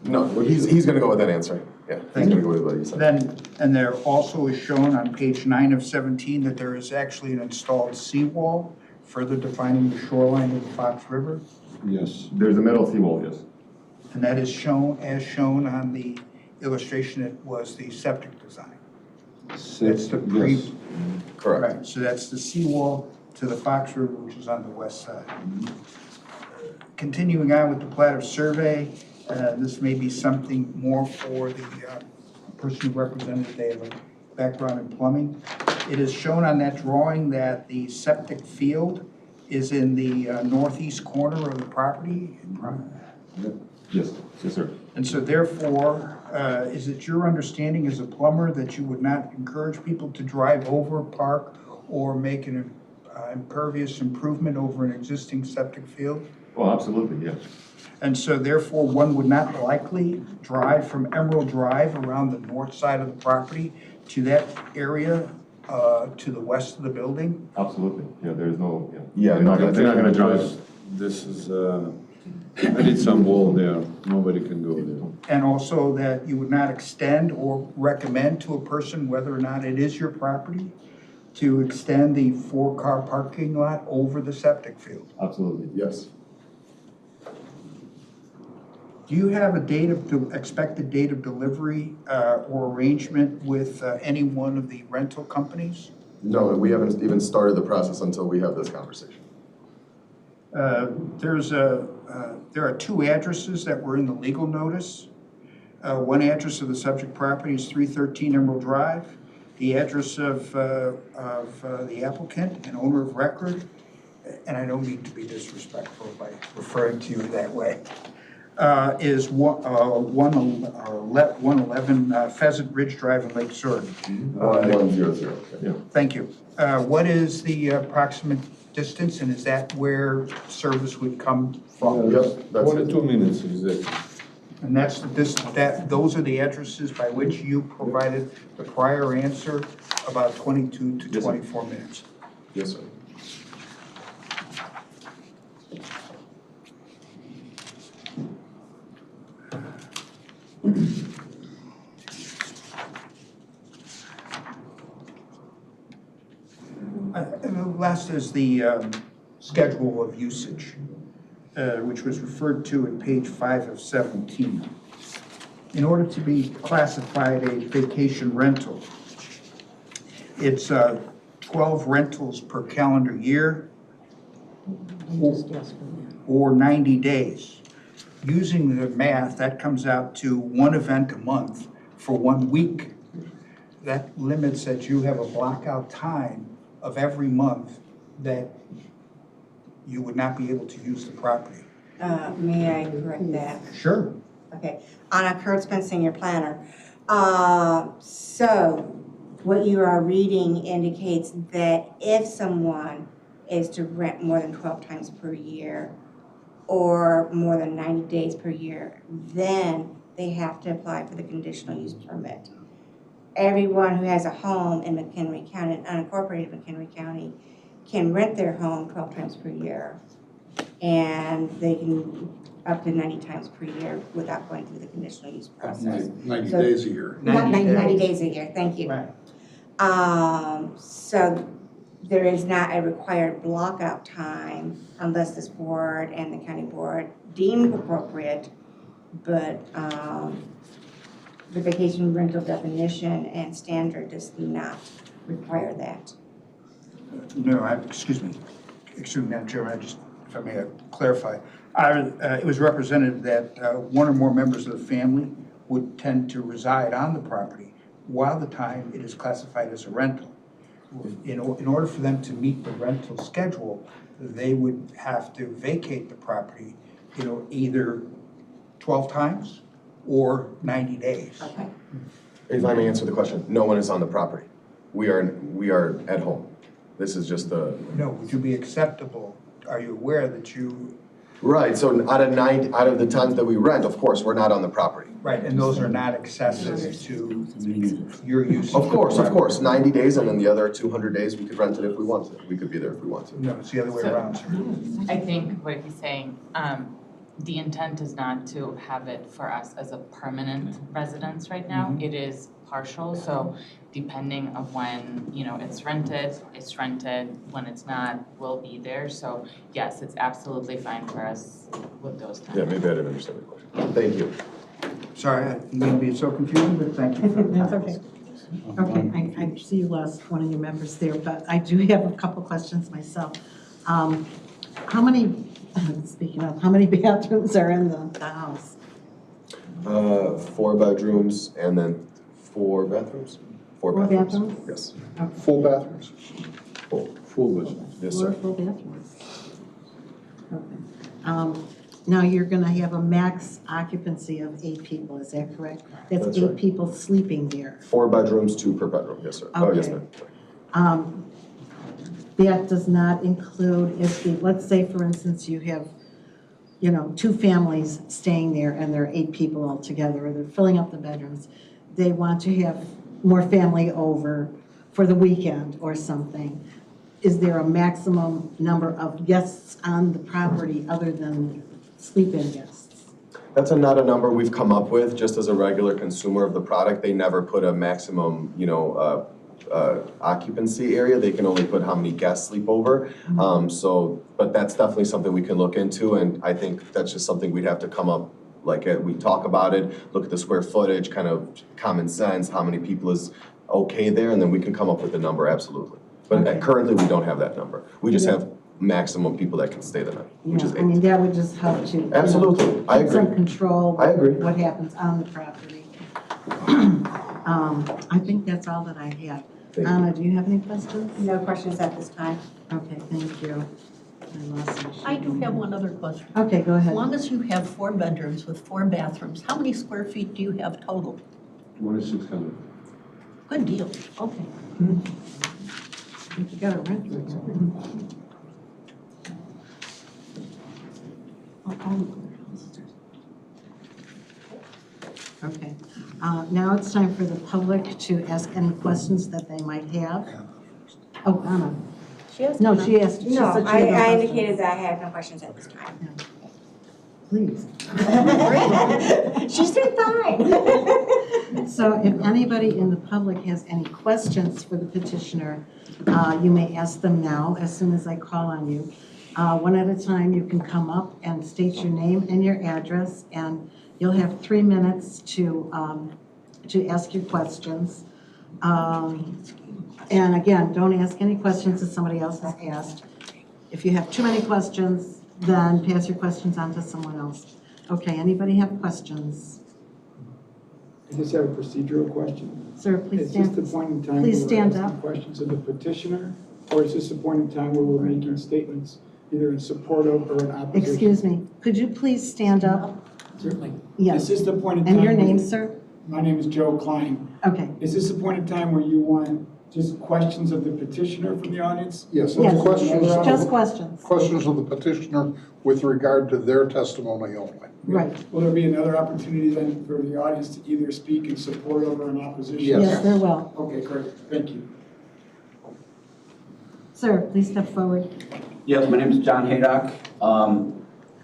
No, he's gonna go with that answer. Yeah, he's gonna go with what he said. then, and there also is shown on page 9 of 17 that there is actually an installed seawall further defining the shoreline of the Fox River. Yes, There's a metal seawall, yes. And that is shown, as shown on the illustration, it was the septic design. That's the pre, yes. Correct. right, so that's the seawall to the Fox River, which is on the west side. Continuing on with the plat of survey, this may be something more for the person who represented, they have a background in plumbing. It is shown on that drawing that the septic field is in the northeast corner of the property. Yes, yes, sir. And so therefore, is it your understanding as a plumber that you would not encourage people to drive over, park, or make an impervious improvement over an existing septic field? Oh, absolutely, yeah. And so therefore, one would not likely drive from Emerald Drive around the north side of the property to that area to the west of the building? Absolutely, yeah, there's no, Yeah, They're not gonna drive. This is, I did some wall there, nobody can go there. And also that you would not extend or recommend to a person, whether or not it is your property, to extend the 4-car parking lot over the septic field? Absolutely. Yes. Do you have a expected date of delivery or arrangement with any one of the rental companies? No, we haven't even started the process until we have this conversation. There are 2 addresses that were in the legal notice. One address of the subject property is 313 Emerald Drive. The address of the applicant and owner of record, and I don't mean to be disrespectful by referring to you that way, is 111 Pheasant Ridge Drive in Lake Zurich. 1100. Yeah. Thank you. What is the approximate distance, and is that where service would come from? Yep, that's it. 22 minutes exactly. And those are the addresses by which you provided the prior answer about 22 to Yes, sir. 24 minutes. Yes, sir. And the last is the schedule of usage, which was referred to in page 5 of 17. In order to be classified a vacation rental, it's 12 rentals per calendar year or 90 days. Using the math, that comes out to 1 event a month for 1 week. That limits that you have a blackout time of every month that you would not be able to use the property. May I correct that? Sure. Okay, Anna Kurtzman, senior planner. So what you are reading indicates that if someone is to rent more than 12 times per year or more than 90 days per year, then they have to apply for the conditional use permit. Everyone who has a home in McHenry County, unincorporated McHenry County, can rent their home 12 times per year. And they can up to 90 times per year without going through the conditional use process. 90 So- days a year. Not 90 days a year, thank you. Right. So there is not a required blockout time unless this board and the county board deem appropriate, but the vacation rental definition and standard does not require that. No, excuse me, Madam Chairman, if I may clarify. It was represented that one or more members of the family would tend to reside on the property while the time it is classified as a rental. In order for them to meet the rental schedule, they would have to vacate the property, either 12 times or 90 days. Okay. If I may answer the question, no one is on the property. We are at home. This is just the. No, would you be acceptable? Are you aware that you? Right, so out of the times that we rent, of course, we're not on the property. Right, and those are not excessive to your use. Of course, 90 days and then the other 200 days, we could rent it if we want to. We could be there if we want to. No, it's the other way around, sir. I think what he's saying, the intent is not to have it for us as a permanent residence right now. It is partial, so depending of when, it's rented, when it's not, we'll be there. So yes, it's absolutely fine for us with those times. Yeah, maybe I didn't understand the question. Thank you. Sorry, I didn't mean to be so confusing, but thank you. That's okay. Okay, I see you lost one of your members there, but I do have a couple questions myself. How many, speaking of, how many bathrooms are in the house? 4 bedrooms and then 4 bathrooms? 4 4 bathrooms. bathrooms? Yes. Full bathrooms? Full bathrooms. Yes, sir. 4 full bathrooms. Okay. Now you're gonna have a max occupancy of 8 people, is that correct? That's That's 8 right. people sleeping there. 4 bedrooms, 2 per bedroom. Yes, sir. Oh, yes, Okay. ma'am. That does not include let's say, for instance, you have, 2 families staying there and there are 8 people altogether, or they're filling up the bedrooms. They want to have more family over for the weekend or something. Is there a maximum number of guests on the property other than sleep-in guests? That's not a number we've come up with, just as a regular consumer of the product. They never put a maximum, occupancy area. They can only put how many guests sleep over. But that's definitely something we can look into, and I think that's just something we'd have to come up, we talk about it, look at the square footage, kind of common sense, how many people is okay there, and then we can come up with a number, absolutely. But Okay. currently, we don't have that number. We just have maximum people that can stay the night, which is 8. That would just help to. Absolutely, I Get some agree. control. I agree. What happens on the property. I think that's all that I had. Thank you. Anna, do you have any questions? No questions at this time. Okay, thank you. I lost my sheet. I do have one other question. Okay, go As ahead. long as you have 4 bedrooms with 4 bathrooms, how many square feet do you have total? 2,600. Good deal, okay. You got a rent room. Okay, now it's time for the public to ask any questions that they might have. Oh, Anna. No, she asked. she No, said she had no I questions. indicated that I have no questions at this time. Please. She's doing fine. So if anybody in the public has any questions for the petitioner, you may ask them now as soon as I call on you. One at a time, you can come up and state your name and your address, and you'll have 3 minutes to ask your questions. And again, don't ask any questions that somebody else has asked. If you have too many questions, then pass your questions on to someone else. Okay, anybody have questions? I just have a procedural question. Sir, please Is this stand. the point in time Please where stand we're up. asking questions of the petitioner? Or is this the point in time where we're making statements either in support of or in opposition? Excuse me, could you please stand up? Certainly. Yes. Is this the point in time? And your where- name, sir? My name is Joe Klein. Okay, Is this the point in time where you want just questions of the petitioner from the audience? Yes, Yes, it's questions. just questions. Questions of the petitioner with regard to their testimony only. Right. Will there be another opportunity then for the audience to either speak in support of or in opposition? Yes, there will. Okay, great, thank you. Sir, please step forward. Yes, my name is John Haydock,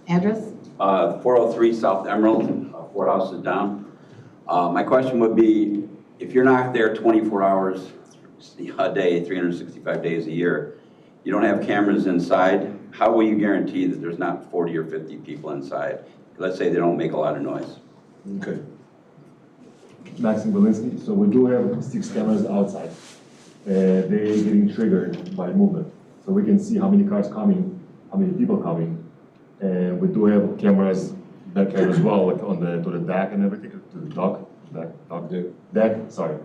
Address? 403 South Emerald, 4 houses down. My question would be, if you're not there 24 hours a day, 365 days a year, you don't have cameras inside, how will you guarantee that there's not 40 or 50 people inside? Let's say they don't make a lot of noise. Okay. Maxim Belinsky. So we do have 6 cameras outside. They're getting triggered by movement. So we can see how many cars coming, how many people coming. And we do have cameras back here as well, like on to the deck and everything, to the deck, sorry.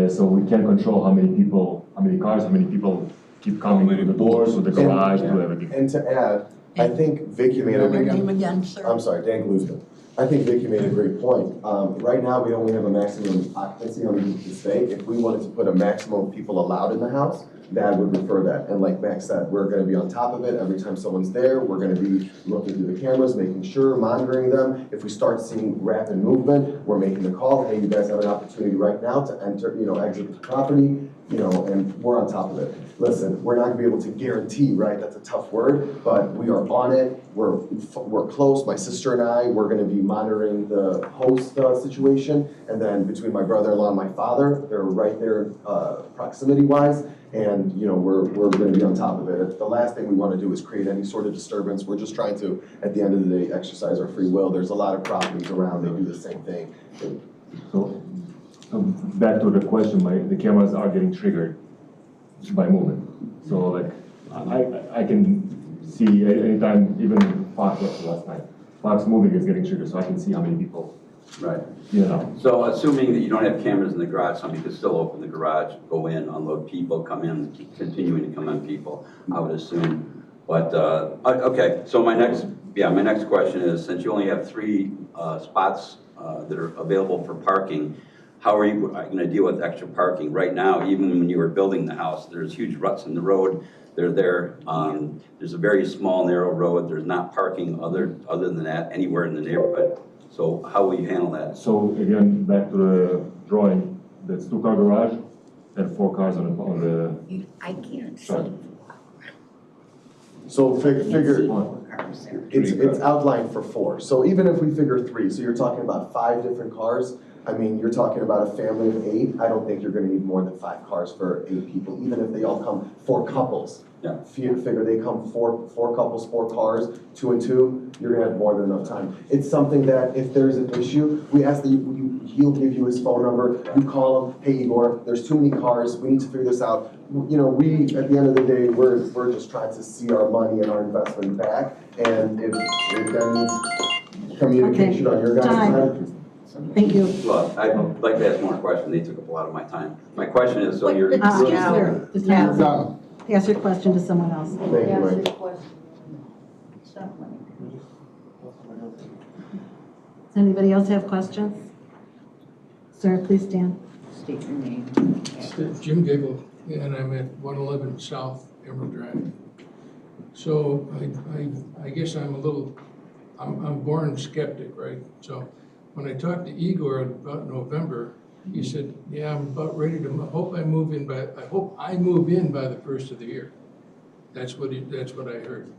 So we can control how many people, how many cars, how many people keep coming to the doors, or the garage, to everything. And to add, I think Vicky made a Your name again, sir? I'm sorry, Dan Glusman. I think Vicky made a great point. Right now, we only have a maximum occupancy on the state. If we wanted to put a maximum of people allowed in the house, that would refer that. And like Max said, we're gonna be on top of it. Every time someone's there, we're gonna be looking through the cameras, making sure, monitoring them. If we start seeing rapid movement, we're making the call, hey, you guys have an opportunity right now to enter, exit the property, and we're on top of it. Listen, we're not gonna be able to guarantee, right? That's a tough word, but we are on it. We're close. My sister and I, we're gonna be monitoring the host situation. And then between my brother-in-law and my father, they're right there proximity-wise. And, we're gonna be on top of it. The last thing we wanna do is create any sort of disturbance. We're just trying to, at the end of the day, exercise our free will. There's a lot of properties around, they do the same thing. So back to the question, the cameras are getting triggered by movement. So like, I can see anytime, even Fox last night, Fox moving is getting triggered, so I can see how many people. Right. Yeah. So assuming that you don't have cameras in the garage, somebody could still open the garage, go in, unload people, come in, keep continuing to come in people, I would assume. But, okay, so my next question is, since you only have 3 spots that are available for parking, how are you going to deal with extra parking? Right now, even when you were building the house, there's huge ruts in the road. They're there. There's a very small, narrow road. There's not parking other than that anywhere in the neighborhood. So how will you handle that? So again, back to the drawing, that's 2-car garage and 4 cars on the. I can't see. Sorry. So figure, it's outlined for 4. So even if we figure 3, so you're talking about 5 different cars. I mean, you're talking about a family of 8. I don't think you're gonna need more than 5 cars for 8 people, even if they all come 4 couples. Yeah. Figure they come 4 couples, 4 cars, 2 and 2, you're gonna have more than enough time. It's something that if there's an issue, we ask that he'll give you his phone number, you call him, hey Igor, there's too many cars, we need to figure this out. We, at the end of the day, we're just trying to see our money and our investment back, and if that means communication on your guys' side. Thank you. Well, I'd like to ask more questions. They took up a lot of my time. My question is, so you're Excuse really... me, just pass your question to someone else. Thank you, Mike. Does anybody else have questions? Sir, please stand. State your name. Jim Gable, and I'm at 111 South Emerald Drive. So I guess I'm born skeptic, right? So when I talked to Igor about November, he said, yeah, I'm about ready to, I hope I move in by the first of the year. That's what I heard.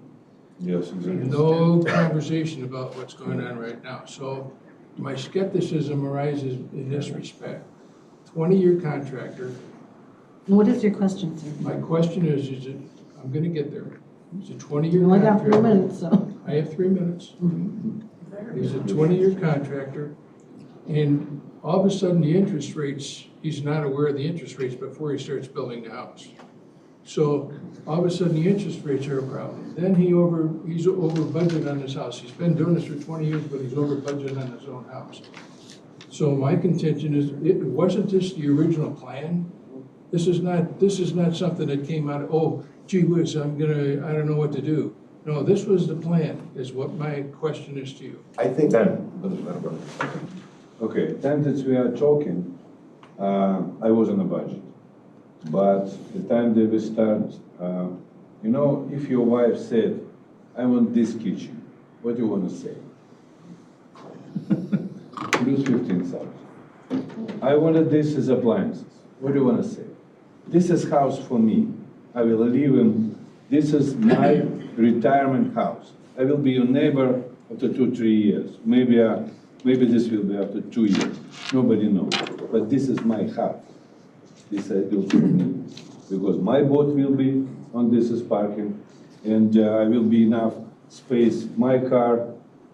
Yes, exactly. No conversation about what's going on right now. So my skepticism arises in this respect. 20-year contractor. What is your question, sir? My question is it, I'm gonna get there. It's a 20-year You only got contractor. 3 minutes, so. I have 3 minutes. He's a 20-year contractor, and all of a sudden the interest rates, he's not aware of the interest rates before he starts building the house. So all of a sudden the interest rates are a problem. Then he's over budget on his house. He's been doing this for 20 years, but he's over budget on his own house. So my contention is, wasn't this the original plan? This is not something that came out of, oh, gee whiz, I don't know what to do. No, this was the plan, is what my question is to you. I think Okay, time that we are talking, I was on a budget. But the time that we start, you know, if your wife said, I want this kitchen, what do you want to say? Lose 15,000. I wanted this as appliances. What do you want to say? This is house for me. I will live in, this is my retirement house. I will be your neighbor after 2-3 years. Maybe this will be after 2 years. Nobody knows. But this is my house. This I do for me. Because my boat will be on this is parking, and I will be enough space. My car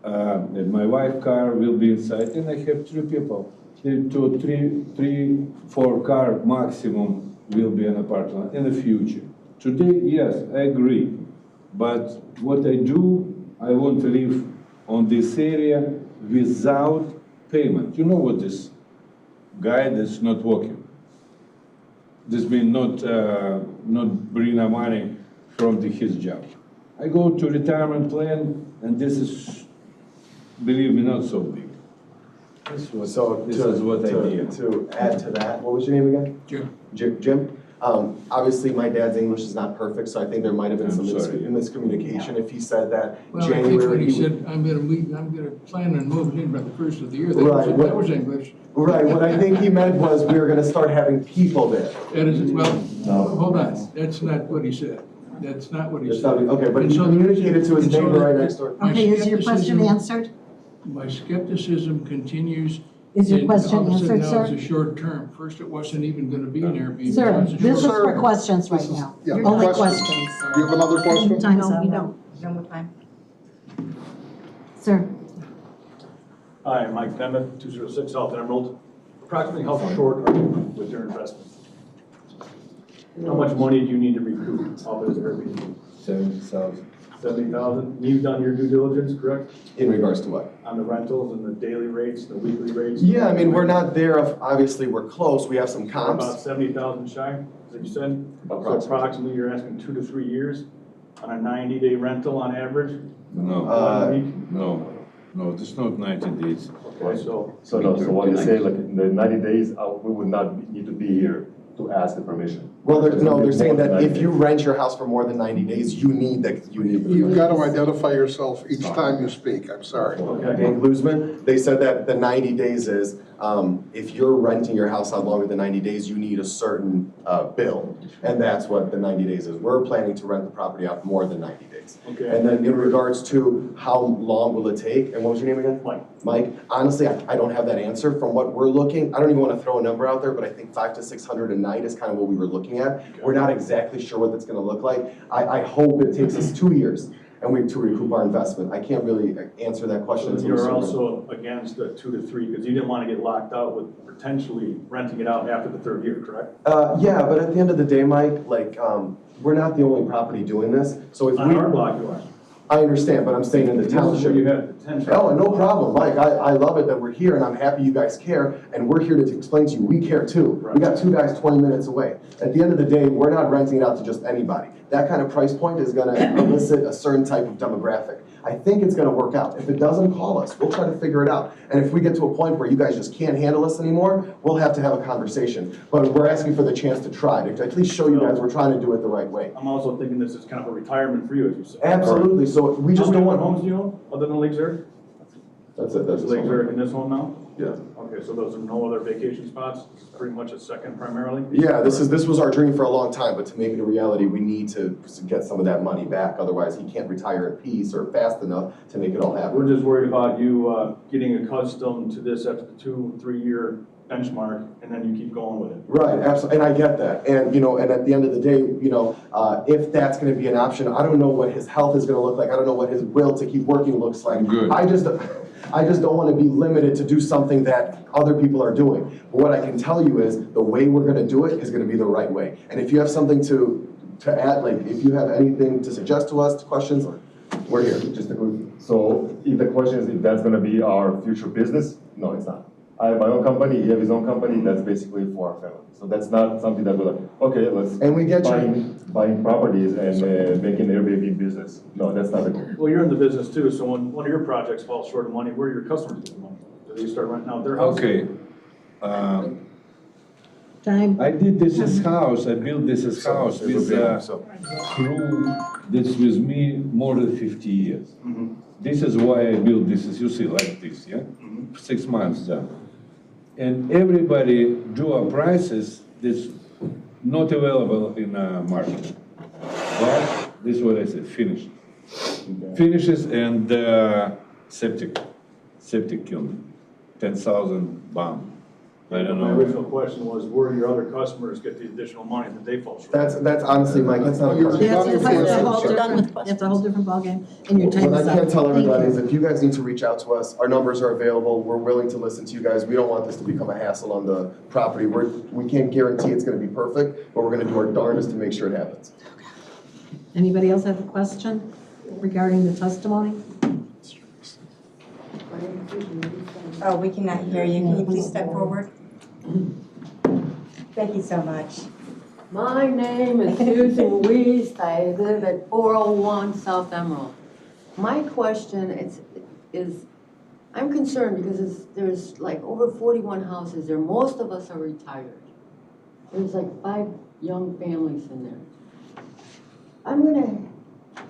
and my wife's car will be inside, and I have 3 people. 4 car maximum will be an apartment in the future. Today, yes, I agree. But what I do, I want to live on this area without payment. You know what this guy that's not working? This means not bring money from his job. I go to retirement plan, and this is, believe me, not so big. This is what I did. To add to that, what was your name again? Jim. Jim? Obviously, my dad's English is not perfect, so I think there might have been some I'm sorry. miscommunication if he said that Well, I think when January. he said, I'm gonna plan on moving in by the first of the year, Right, that was English. Right, what I think he meant was we were gonna start having people there. That is, well, hold on, that's not what he said. That's not what he It's said. not- Okay, but And he so- communicated to his and so neighbor right the- next door. my Okay, is your question skepticism- answered? My skepticism continues. Is your and question all of a sudden answered, Now it's sir? a short term. First, it wasn't even gonna be an Airbnb. Sir, Now it's a this is short- for questions right This is- now. yeah, Only questions. questions. Do you have another question? Time's No, up. you don't. No more time. Sir, Hi, I'm Mike Fema, 206 South Emerald. Approximately how short are you with your investment? How much money do you need to recoup off of this Airbnb? 70,000. 70,000? You've done your due diligence, correct? In regards to what? On the rentals and the daily rates, the weekly rates? Yeah, I mean, we're not there, obviously, we're close, we have some About comps. 70,000 shy, as you said? So Approximately. approximately you're asking 2 to 3 years on a 90-day rental on average? No, Uh, 1 week? no, it's not 90 days. Okay, so So no, so what you say, like, in the 90 days, we would not need to be here to ask the permission. Well, It's gonna they're be saying more than that 90 if you days. rent your house for more than 90 days, you need the. You've got to identify yourself each time you speak, I'm sorry. In Glusman, they said that the 90 days is, if you're renting your house out longer than 90 days, you need a certain bill. And that's what the 90 days is. We're planning to rent the property out more than 90 days. Okay. And then in regards to how long will it take, and what was your name again? Mike. Mike, honestly, I don't have that answer. From what we're looking, I don't even want to throw a number out there, but I think 500 to 600 a night is kind of what we were looking at. We're not exactly sure what that's going to look like. I hope it takes us 2 years and we to recoup our investment. I can't really answer that question. So until we you're start also against the 2 to 3, because you didn't want to get locked out with potentially renting it out after the 3rd year, correct? Yeah, but at the end of the day, Mike, like, we're not the only property doing this. So if On we, our block, you are. I understand, but I'm saying in the This is where township. you have potential. Oh, no problem, Mike. I love it that we're here and I'm happy you guys care. And we're here to explain to you, we care too. We got 2 guys 20 minutes away. At the end of the day, we're not renting it out to just anybody. That kind of price point is gonna elicit a certain type of demographic. I think it's gonna work out. If it doesn't, call us. We'll try to figure it out. And if we get to a point where you guys just can't handle us anymore, we'll have to have a conversation. But we're asking for the chance to try, to at least show you guys we're trying to do it the right way. I'm also thinking this is kind of a retirement for you, as you said. Absolutely, so we just don't How want. many homes do you own, other than Lake Zurich? That's it, that's Is it. Lake Zurich in this home now? Yeah. Okay, so those are no other vacation spots? This is pretty much a second primarily? Yeah, this was our dream for a long time, but to make it a reality, we need to get some of that money back. Otherwise, he can't retire in peace or fast enough to make it all happen. We're just worried about you getting accustomed to this after the 2-3 year benchmark, and then you keep going with it. Right, absolutely, and I get that. And, and at the end of the day, if that's gonna be an option, I don't know what his health is gonna look like. I don't know what his will to keep working looks like. Good. I just don't wanna be limited to do something that other people are doing. But what I can tell you is, the way we're gonna do it is gonna be the right way. And if you have something to add, like, if you have anything to suggest to us, questions, we're here. Just a quick, so if the question is if that's gonna be our future business, no, it's not. I have my own company, he has his own company, that's basically for our family. So that's not something that we're like, okay, let's. And we get you. Buying properties and making Airbnb business. No, that's not the goal. Well, you're in the business too, so when one of your projects falls short of money, where do your customers get the money? Do they start renting out their house? Okay. Time. I did this house, I built this house with a crew that's with me more than 50 years. This is why I built this, as you see, like this, yeah? 6 months done. And everybody drew up prices that's not available in the market. But this is what I said, finished. Finishes and septic killed me. 10,000 bomb. I don't My know. original question was, where do your other customers get the additional money that they fall short? That's honestly, Mike, that's not a question. It's a whole different ballgame, and your time What is I up. can tell Thank everybody you. is if you guys need to reach out to us, our numbers are available, we're willing to listen to you guys. We don't want this to become a hassle on the property. We can't guarantee it's gonna be perfect, but we're gonna do our darndest to make sure it happens. Anybody else have a question regarding the testimony? Oh, we cannot hear you. Can you please step forward? Thank you so much. My name is Susan Weiss. I live at 401 South Emerald. My question is I'm concerned because there's like over 41 houses there. Most of us are retired. There's like 5 young families in there. I'm gonna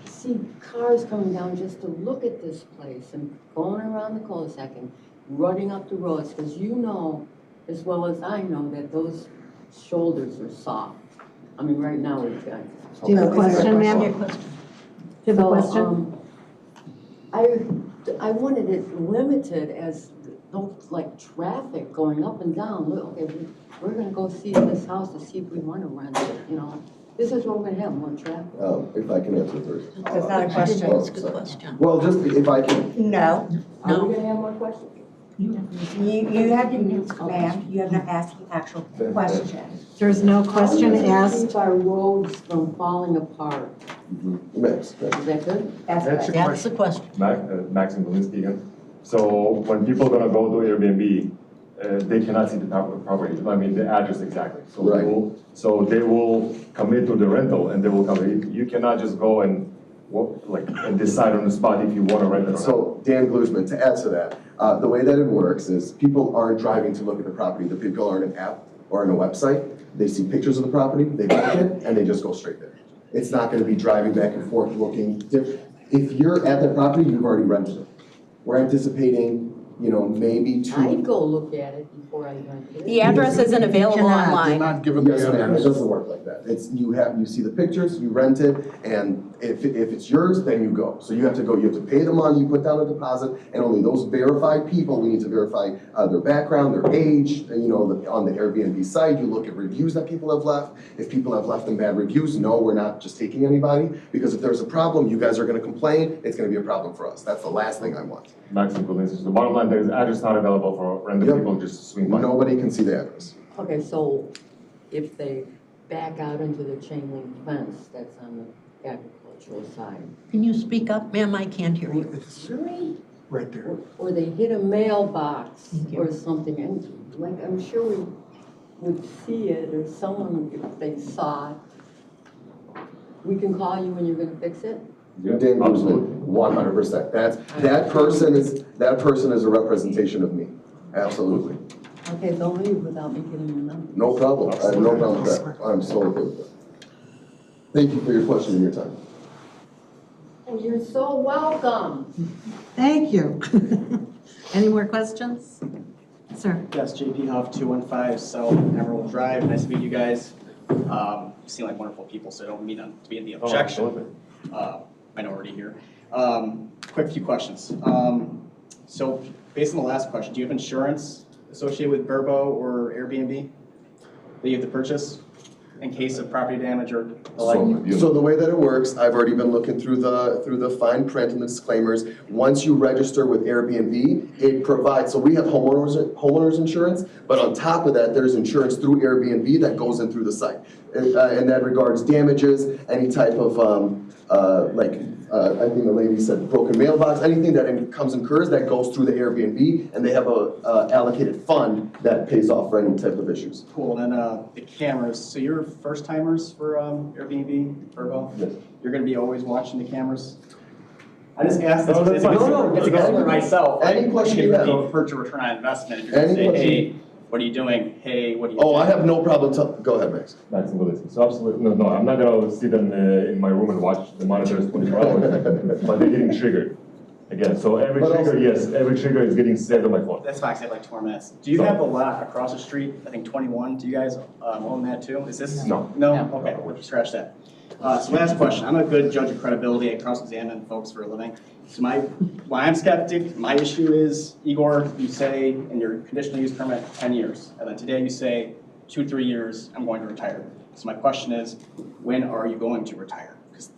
see cars coming down just to look at this place and going around the cul-de-sac and running up the roads, because you know as well as I know that those shoulders are soft. I mean, right now we've got. Do you have a question, ma'am? Do you have a question? I wanted it limited as no like traffic going up and down. Look, okay, we're gonna go see this house to see if we want to rent it, you know. This is what we're gonna have, more traffic. If I can answer first. That's not a question. It's a good question. Well, just if I can. No. Are we gonna have more questions? You have to, ma'am, you have not asked the actual question. There's no question asked. Keep our roads from falling apart. Max. Is that good? That's the question. Maxim Belinsky again. So when people are gonna go to Airbnb, they cannot see the property, I mean, the address exactly. So Right. So they will commit to the rental and they will come, you cannot just go and and decide on the spot if you wanna rent it or not. So Dan Glusman, to add to that, the way that it works is people aren't driving to look at the property. The people are in an app or on a website. They see pictures of the property, they like it, and they just go straight there. It's not gonna be driving back and forth looking. If you're at the property, you've already rented it. We're anticipating, maybe I'd go look at it before I rent it. The address isn't available online. You're not given the Yes, ma'am, it address. doesn't work like that. You see the pictures, you rent it, and if it's yours, then you go. So you have to pay the money, you put down a deposit, and only those verified people, we need to verify their background, their age, and on the Airbnb site, you look at reviews that people have left. If people have left them bad reviews, no, we're not just taking anybody, because if there's a problem, you guys are gonna complain, it's gonna be a problem for us. That's the last thing I want. Maxim Belinsky. The bottom line, there is address not available for random people just swing by. Nobody can see the address. Okay, so if they back out into the chain link fence that's on the agricultural side. Can you speak up, ma'am? I can't hear you. Right there. Or they hit a mailbox or something, and like, I'm sure we would see it, or someone, if they saw it. We can call you when you're gonna fix it? Dan Guzman, 100%. That person is a representation of me. Absolutely. Okay, don't leave without me getting your number. No problem. I have no problem with that. I'm so okay with that. Thank you for your question and your time. Oh, you're so welcome. Thank you. Any more questions? Sir? Yes, JP Huff, 215 South Emerald Drive. Nice to meet you guys. You seem like wonderful people, so I don't mean to be in the objection. Minority here. Quick few questions. So based on the last question, do you have insurance associated with Vrbo or Airbnb that you have to purchase in case of property damage or the like? So the way that it works, I've already been looking through the fine print and the disclaimers. Once you register with Airbnb, it provides, so we have homeowners insurance, but on top of that, there's insurance through Airbnb that goes in through the site. And that regards damages, any type of, I think the lady said broken mailbox, anything that incurs that goes through the Airbnb, and they have a allocated fund that pays off for any type of issues. Cool, and then the cameras. So you're first timers for Airbnb, Vrbo? Yes. You're gonna be always watching the cameras? I just asked this No, because that's fine. it's a concern for myself. Any question you have. For return on investment, if you're gonna Any say, question. hey, what are you doing? Hey, what are you Oh, doing? I have no problem, go ahead, Max. Max Ingolitsky. So absolutely, no, I'm not gonna sit in my room and watch the monitors 24 hours, but they're getting triggered. Again, so every trigger, yes, every trigger is getting saved on my phone. That's fine, 'cause I have like 4 minutes. Do you have a lot across the street, I think 21, do you guys own that too? Is this? No. No? Okay, scratch that. So last question, I'm a good judge of credibility, I cross-examine folks for a living. So why I'm skeptic, my issue is, Igor, you say in your conditional use permit, 10 years. And then today you say, 2-3 years, I'm going to retire. So my question is, when are you going to retire? Because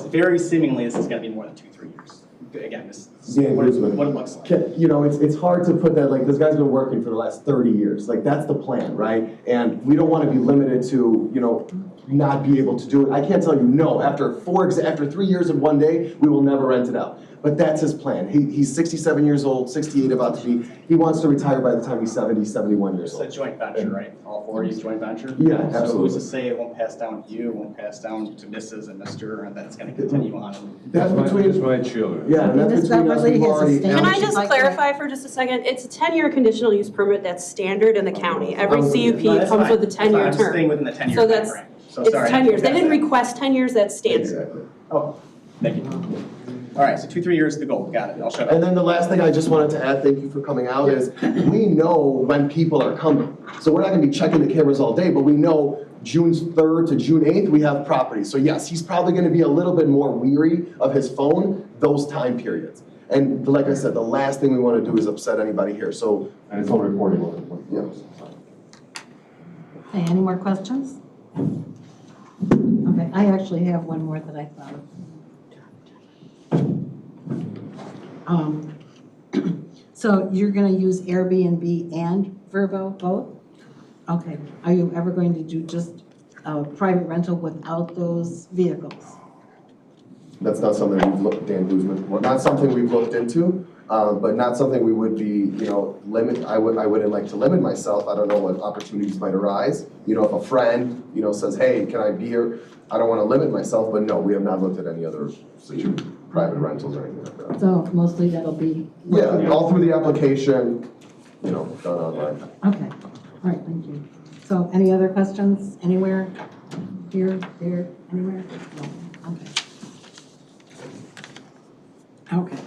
very seemingly, this is gonna be more than 2-3 years. Again, this is what it looks like. You know, it's hard to put that, like, this guy's been working for the last 30 years. Like, that's the plan, right? And we don't want to be limited to, you know, not be able to do it. I can't tell you, no, after 3 years and 1 day, we will never rent it out. But that's his plan. He's 67 years old, 68 about to be. He wants to retire by the time he's 70, 71 years old. It's a joint venture, right? All 4 of you joint venture? Yeah, So absolutely. who's to say it won't pass down to you, it won't pass down to Mrs. and Mr., and then it's gonna continue on? That's between my children. Yeah, and that's between us. We've already. Can I just clarify for just a second? It's a 10-year conditional use permit that's standard in the county. Every CUP No, that's comes fine. with a That's fine. 10-year I'm just staying term. within the 10-year So that's, timeframe. So it's sorry, 10 years. They that's didn't it. request 10 years, that's standard. Exactly. Oh, thank you. All right, so 2-3 years is the goal, got it, I'll shut up. And then the last thing I just wanted to add, thank you for coming out, is we know when people are coming. So we're not gonna be checking the cameras all day, but we know June 3rd to June 8th, we have property. So yes, he's probably gonna be a little bit more weary of his phone those time periods. And like I said, the last thing we wanna do is upset anybody here, so. And it's all recording. Yeah. Okay, any more questions? Okay, I actually have one more that I thought of. So you're gonna use Airbnb and Vrbo both? Okay, are you ever going to do just a private rental without those vehicles? That's not something we've looked, Dan Guzman, well, not something we've looked into, but not something we would be, you know, I wouldn't like to limit myself. I don't know what opportunities might arise. You know, if a friend, you know, says, hey, can I be here? I don't want to limit myself, but no, we have not looked at any other private rentals or anything like that. So mostly that'll be. Yeah, all through the application, you know, done online. Okay, all right, thank you. So any other questions anywhere? Here, there, anywhere? No, okay. Okay,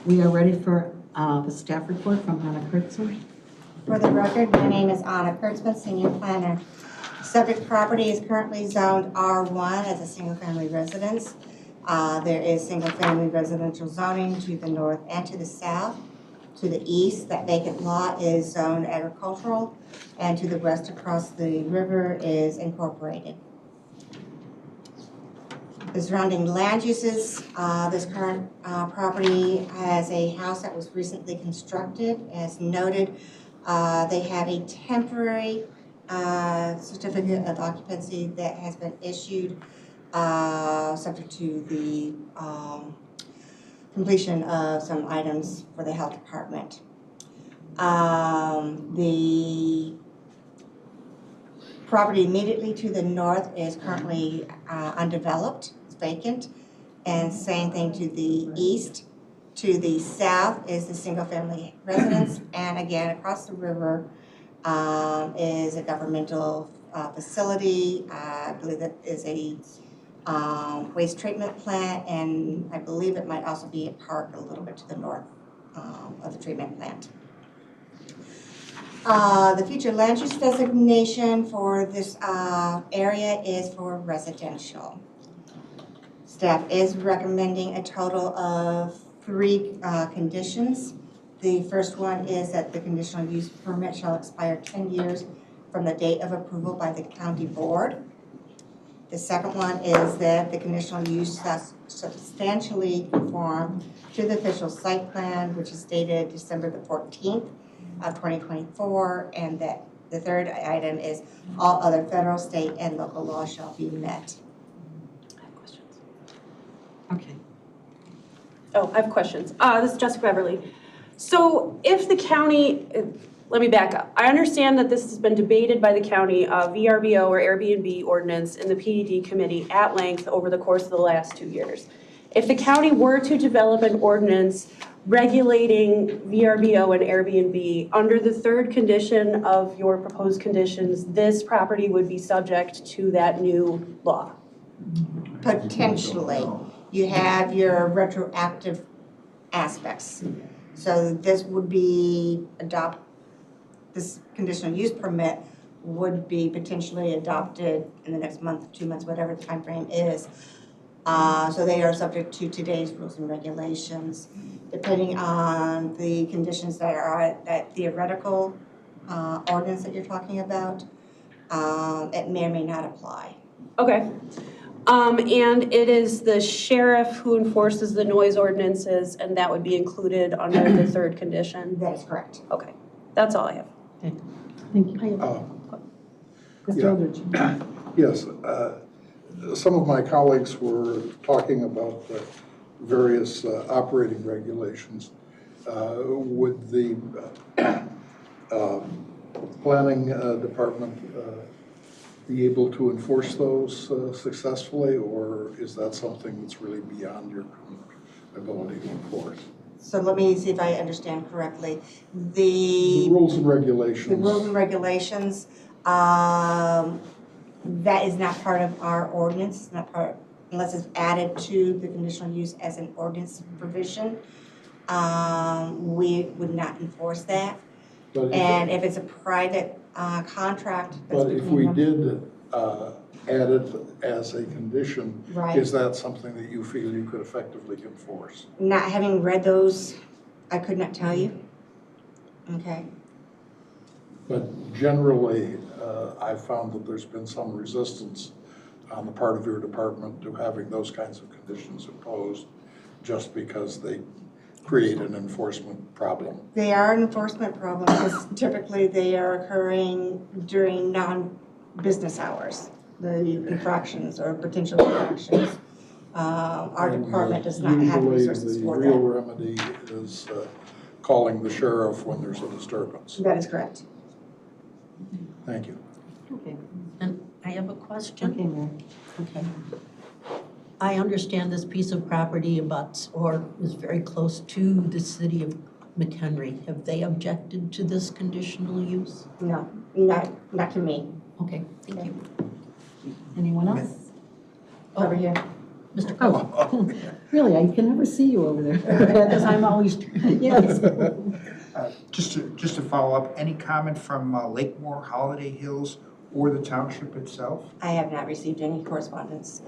we are ready for the staff report from Anna Kurtzman. For the record, my name is Anna Kurtzman, Senior Planner. Subject property is currently zoned R1 as a single-family residence. There is single-family residential zoning to the north and to the south. To the east, that vacant lot is zoned agricultural, and to the west across the river is incorporated. The surrounding land uses, this current property has a house that was recently constructed. As noted, they have a temporary certificate of occupancy that has been issued, subject to the completion of some items for the health department. The property immediately to the north is currently undeveloped, it's vacant, and same thing to the east. To the south is the single-family residence, and again, across the river is a governmental facility. I believe that is a waste treatment plant, and I believe it might also be a park a little bit to the north of the treatment plant. The future land use designation for this area is for residential. Staff is recommending a total of 3 conditions. The first one is that the conditional use permit shall expire 10 years from the date of approval by the county board. The second one is that the conditional use has substantially conform to the official site plan, which is dated December the 14th of 2024, and that the third item is all other federal, state, and local laws shall be met. I have questions. Okay. Oh, I have questions. This is Jessica Beverly. So if the county, let me back up. I understand that this has been debated by the county VRBO or Airbnb ordinance in the PDD committee at length over the course of the last 2 years. If the county were to develop an ordinance regulating VRBO and Airbnb, under the third condition of your proposed conditions, this property would be subject to that new law? Potentially. You have your retroactive aspects. So this would be this conditional use permit would be potentially adopted in the next month, 2 months, whatever the time frame is. So they are subject to today's rules and regulations. Depending on the conditions that are that theoretical ordinance that you're talking about, it may or may not apply. Okay. And it is the sheriff who enforces the noise ordinances, and that would be included under the third condition? That is correct. Okay, that's all I have. Thank you. Mr. Eldridge. Yes, some of my colleagues were talking about the various operating regulations. Would the planning department be able to enforce those successfully, or is that something that's really beyond your ability to enforce? So let me see if I understand correctly. The rules and regulations. The rules and regulations, that is not part of our ordinance, not part, unless it's added to the conditional use as an ordinance provision. We would not enforce that. And if it's a private contract. But if we did add it as a condition, Right. is that something that you feel you could effectively enforce? Not having read those, I could not tell you. Okay. But generally, I've found that there's been some resistance on the part of your department to having those kinds of conditions imposed just because they create an enforcement problem. They are an enforcement problem because typically they are occurring during non-business hours, the infractions or potential infractions. Our department does not have resources for Usually the real that. remedy is calling the sheriff when there's a disturbance. That is correct. Thank you. Okay. And I have a question. Okay, Mary. Okay. I understand this piece of property abuts or is very close to the city of McHenry. Have they objected to this conditional use? No, not to me. Okay, thank you. Anyone else? Over here. Mr. Cole? Oh, really, I can never see you over there. Because I'm always, Yes. Just to follow up, any comment from Lakemore, Holiday Hills, or the township itself? I have not received any correspondence.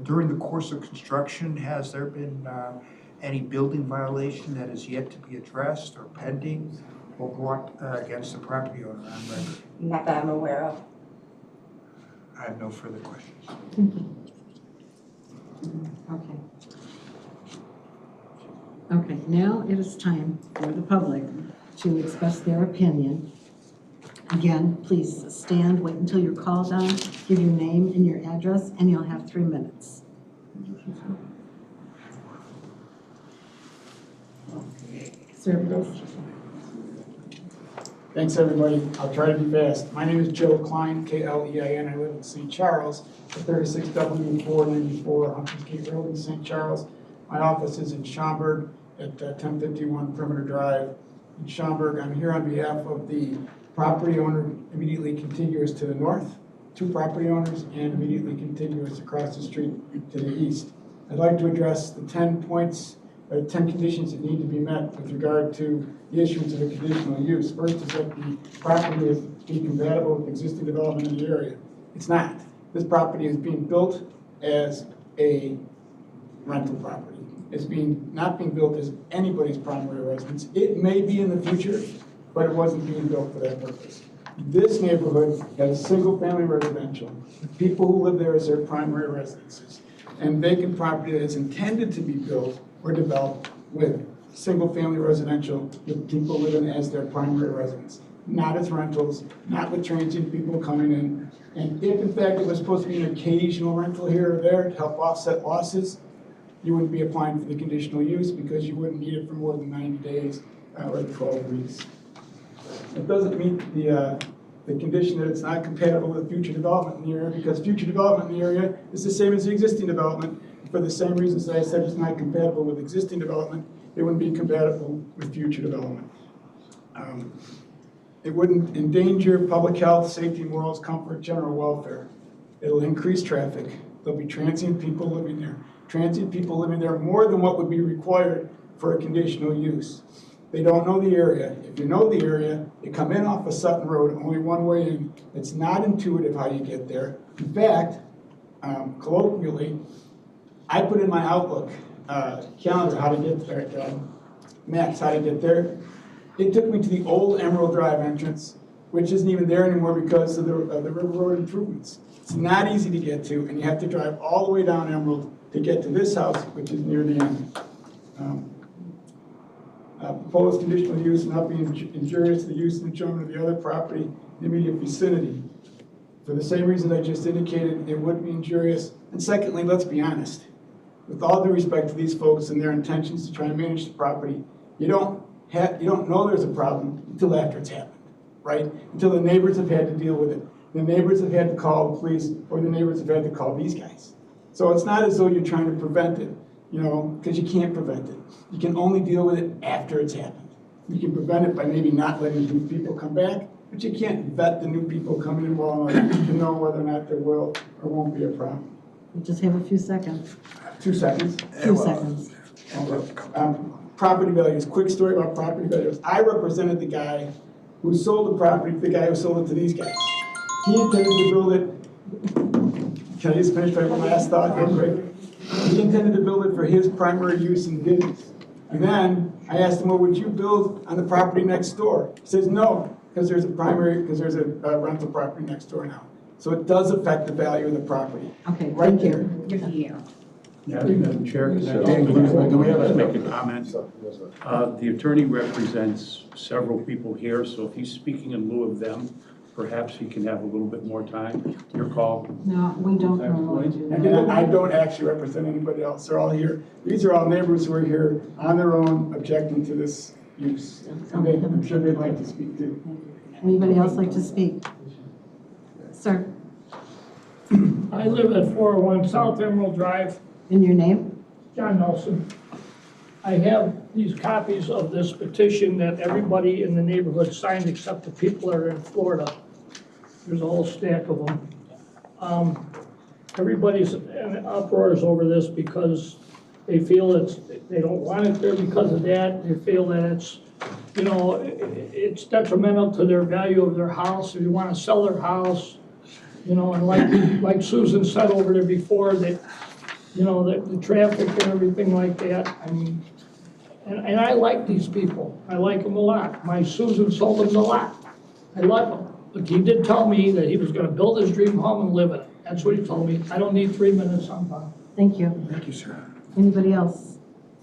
During the course of construction, has there been any building violation that is yet to be addressed or pending or brought against the property owner on record? Not that I'm aware of. I have no further questions. Okay. Okay, now it is time for the public to express their opinion. Again, please stand, wait until you're called on, give your name and your address, and you'll have 3 minutes. Sir, please. Thanks, everybody. I'll try to be fast. My name is Joe Klein, K-L-E-I-N. I live in St. Charles, 36W494 Humphrey Gate Road in St. Charles. My office is in Schaumburg at 1051 Perimeter Drive in Schaumburg. I'm here on behalf of the property owner immediately contiguous to the north, 2 property owners, and immediately contiguous across the street to the east. I'd like to address the 10 points, 10 conditions that need to be met with regard to the issuance of a conditional use. First is that the property is be compatible with existing development in the area. It's not. This property is being built as a rental property. It's not being built as anybody's primary residence. It may be in the future, but it wasn't being built for that purpose. This neighborhood has a single-family residential. People who live there as their primary residences. And vacant property that is intended to be built or developed with single-family residential with people living as their primary residence. Not as rentals, not with transient people coming in. And if in fact it was supposed to be an occasional rental here or there to help offset losses, you wouldn't be applying for the conditional use because you wouldn't need it for more than 90 days or 12 weeks. It doesn't meet the condition that it's not compatible with future development in the area because future development in the area is the same as the existing development. for the same reasons that I said it's not compatible with existing development, it wouldn't be compatible with future development. It wouldn't endanger public health, safety, morals, comfort, general welfare. It'll increase traffic. There'll be transient people living there. Transient people living there more than what would be required for a conditional use. They don't know the area. If you know the area, you come in off of Sutton Road, only one way in. It's not intuitive how you get there. In fact, colloquially, I put in my Outlook calendar how to get there, maps how to get there. It took me to the old Emerald Drive entrance, which isn't even there anymore because of the River Road improvements. It's not easy to get to, and you have to drive all the way down Emerald to get to this house, which is near the end. Proposed conditional use and not be injurious to the use and enjoyment of the other property in the immediate vicinity. For the same reason I just indicated, it would be injurious. And secondly, let's be honest. With all due respect to these folks and their intentions to try and manage the property, you don't know there's a problem until after it's happened, right? Until the neighbors have had to deal with it. The neighbors have had to call the police, or the neighbors have had to call these guys. So it's not as though you're trying to prevent it, because you can't prevent it. You can only deal with it after it's happened. You can prevent it by maybe not letting new people come back, but you can't vet the new people coming in well enough to know whether or not there will or won't be a problem. We just have a few seconds. 2 seconds. Few seconds. Property values, quick story about property values. I represented the guy who sold the property to the guy who sold it to these guys. He intended to build it, can I just finish my last thought real quick? He intended to build it for his primary use and didn't. And then I asked him, well, would you build on the property next door? He says, no, because there's a rental property next door now. So it does affect the value of the property. Okay, right thank there. you. Madam Chair, can I just make a comment? The attorney represents several people here, so if he's speaking in lieu of them, perhaps he can have a little bit more time. Your call. No, we don't normally do And that. I don't actually represent anybody else. They're all here. These are all neighbors who are here on their own objecting to this use. And I'm sure they'd like to speak too. Anybody else like to speak? Sir, I live at 401 South Emerald Drive. and your name? John Nelson. I have these copies of this petition that everybody in the neighborhood signed except the people that are in Florida. There's a whole stack of them. Everybody's in uproars over this because they feel they don't want it there because of that. They feel that it's detrimental to their value of their house. If you want to sell their house, and like Susan said over there before, that the traffic and everything like that. I mean, and I like these people. I like them a lot. My Susan sold them a lot. I love them. But he did tell me that he was going to build his dream home and live in it. That's what he told me. I don't need 3 minutes on time. Thank you. Thank you, sir. Anybody else?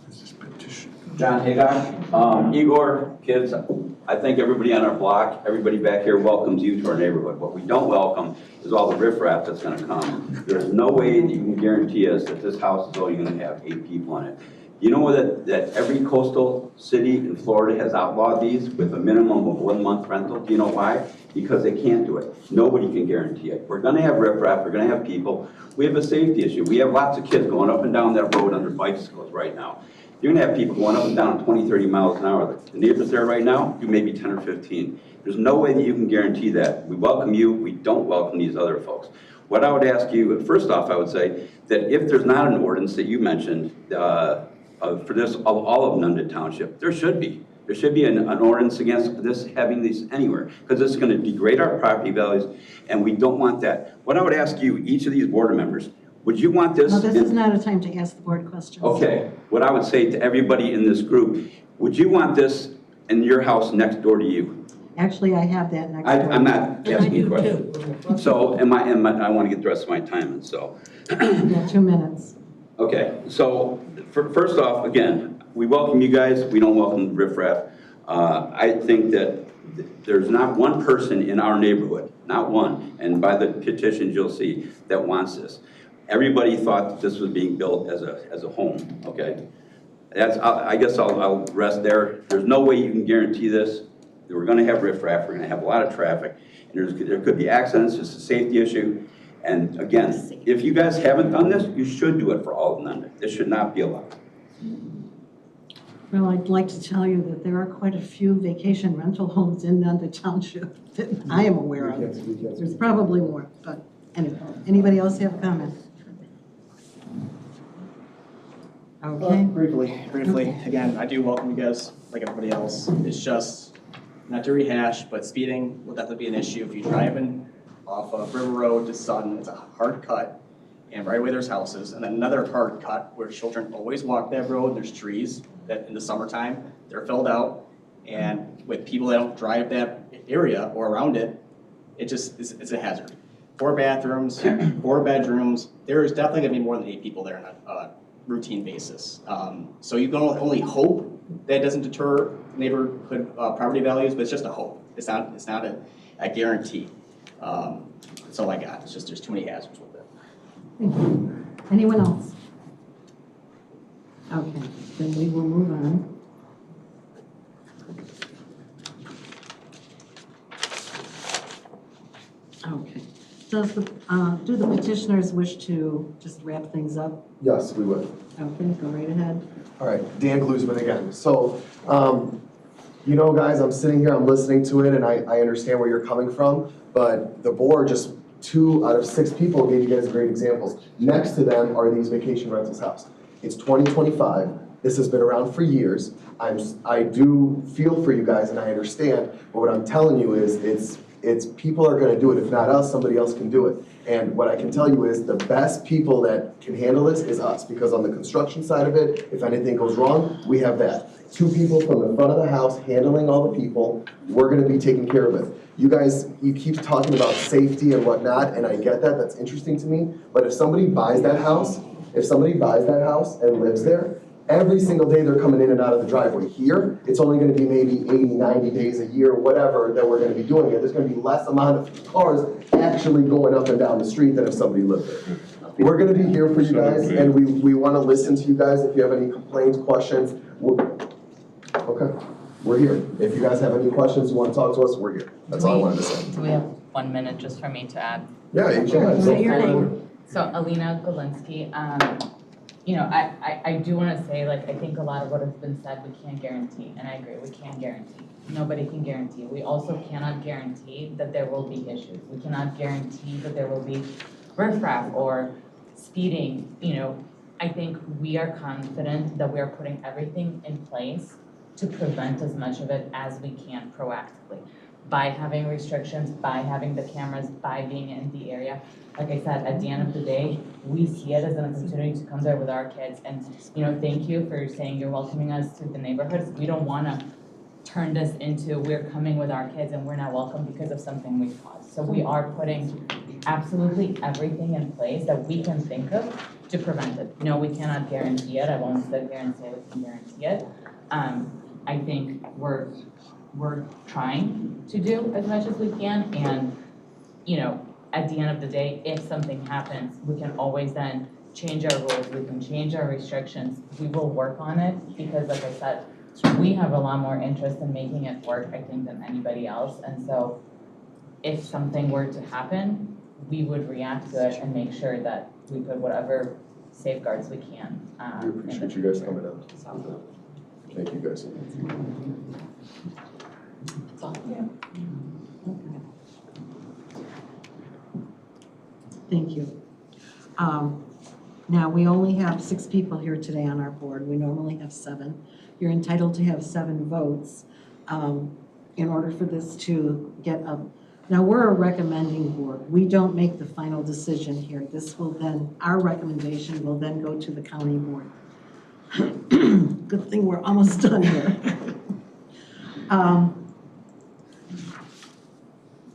This is petition. John Haydock, Igor, kids, I think everybody on our block, everybody back here welcomes you to our neighborhood. What we don't welcome is all the riffraff that's gonna come. There's no way that you can guarantee us that this house is only gonna have 8 people in it. You know that every coastal city in Florida has outlawed these with a minimum of 1 month rental? Do you know why? Because they can't do it. Nobody can guarantee it. We're gonna have riffraff, we're gonna have people. We have a safety issue. We have lots of kids going up and down that road on their bicycles right now. You're gonna have people going up and down 20, 30 miles an hour. The neighbors there right now, do maybe 10 or 15. There's no way that you can guarantee that. We welcome you, we don't welcome these other folks. What I would ask you, first off, I would say that if there's not an ordinance that you mentioned for this, all of Nunda Township, there should be. There should be an ordinance against this, having these anywhere, because it's gonna degrade our property values, and we don't want that. What I would ask you, each of these board members, would you want this? No, this is not a time to ask the board questions. Okay, what I would say to everybody in this group, would you want this in your house next door to you? Actually, I have that next door. I'm not asking a question. So, I want to get the rest of my time, and so. Yeah, 2 minutes. Okay, so, first off, again, we welcome you guys, we don't welcome riffraff. I think that there's not one person in our neighborhood, not one, and by the petitions you'll see, that wants this. Everybody thought that this was being built as a home, okay? I guess I'll rest there. There's no way you can guarantee this. We're gonna have riffraff, we're gonna have a lot of traffic, and there could be accidents, it's a safety issue, And again, if you guys haven't done this, you should do it for all of Nunde. This should not be allowed. Well, I'd like to tell you that there are quite a few vacation rental homes in Nunde Township that I am aware of. There's probably more, but anyway, anybody else have a comment? Okay. Briefly, again, I do welcome you guys, like everybody else. It's just, not to rehash, but speeding will definitely be an issue. If you're driving off of River Road to Sutton, it's a hard cut, and right away there's houses, and then another hard cut where children always walk that road, and there's trees that in the summertime, they're filled out, and with people that don't drive that area or around it, it just, it's a hazard. 4 bathrooms, 4 bedrooms, there is definitely gonna be more than 8 people there on a routine basis. So you can only hope that it doesn't deter neighborhood property values, but it's just a hope. It's not a guarantee. That's all I got. It's just there's too many hazards with it. Thank you. Anyone else? Okay, then we will move on. Okay. Does the, do the petitioners wish to just wrap things up? Yes, we would. Okay, go right ahead. All right, Dan Glusman again. So, you know, guys, I'm sitting here, I'm listening to it, and I understand where you're coming from, but the board, just 2 out of 6 people gave you guys great examples. Next to them are these vacation rentals house. It's 2025. This has been around for years. I do feel for you guys, and I understand, but what I'm telling you is it's people are gonna do it. If not us, somebody else can do it. And what I can tell you is the best people that can handle this is us, because on the construction side of it, if anything goes wrong, we have that. 2 people from the front of the house handling all the people, we're gonna be taking care of it. You guys, you keep talking about safety and whatnot, and I get that, that's interesting to me, but if somebody buys that house and lives there, every single day they're coming in and out of the driveway. Here, it's only gonna be maybe 80, 90 days a year, whatever, that we're gonna be doing it. There's gonna be less amount of cars actually going up and down the street than if somebody lived there. We're gonna be here for you guys, and we wanna listen to you guys. If you have any complaints, questions, okay, we're here. If you guys have any questions, you wanna talk to us, we're here. That's all I wanted to say. Do we have 1 minute just for me to add? Yeah, you can. Say your name. So Alina Golinsky, you know, I do want to say, like, I think a lot of what has been said, we can't guarantee, and I agree, we can't guarantee. Nobody can guarantee. We also cannot guarantee that there will be issues. We cannot guarantee that there will be riffraff or speeding. You know, I think we are confident that we are putting everything in place to prevent as much of it as we can proactively. By having restrictions, by having the cameras, by being in the area. Like I said, at the end of the day, we see it as an opportunity to come there with our kids. And, you know, thank you for saying you're welcoming us to the neighborhoods. We don't want to turn this into we're coming with our kids and we're not welcome because of something we caused. So we are putting absolutely everything in place that we can think of to prevent it. No, we cannot guarantee it. I won't sit here and say we can guarantee it. I think we're trying to do as much as we can, and, you know, at the end of the day, if something happens, we can always then change our rules, we can change our restrictions, we will work on it, because like I said, we have a lot more interest in making it work, I think, than anybody else, and so if something were to happen, we would react to it and make sure that we put whatever safeguards we can. We appreciate you guys coming out. Thank you guys. Thank you. Now, we only have 6 people here today on our board. We normally have 7. You're entitled to have 7 votes in order for this to get up. Now, we're a recommending board. We don't make the final decision here. This will then, our recommendation will then go to the county board. Good thing we're almost done here.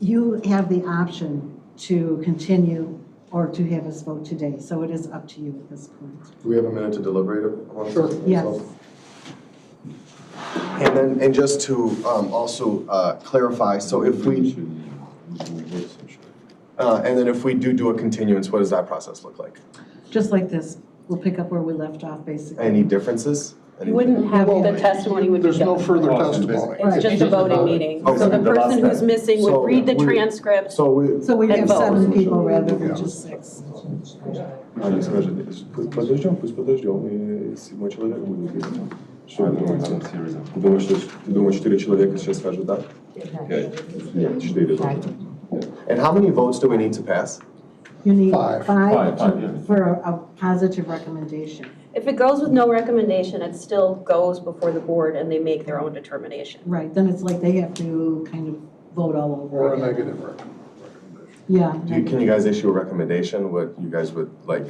You have the option to continue or to have us vote today, so it is up to you at this point. Do we have a minute to deliberate amongst Sure. ourselves? Yes. And just to also clarify, so if we, and then if we do a continuance, what does that process look like? Just like this, we'll pick up where we left off, basically. Any differences? Any- You wouldn't have, the testimony would be There's no done. further testimony. It's just a voting meeting. Okay. So the person who's missing So, would read the we- transcript. So we, So we And have vote. 7 people rather than just 6. Аня скажет, подождем, пусть подождем, и 7 человек будет говорить. Что вы думаете? Ты думаешь, 4 человека сейчас скажут да? 5. Нет, 4 только. and how many votes do we need to pass? You need 5. 5 yeah. for a positive recommendation. If it goes with no recommendation, it still goes before the board and they make their own determination. Right, then it's like they have to kind of vote all over Or a again. negative recommendation. Yeah. Can you guys issue a recommendation, what you guys would like?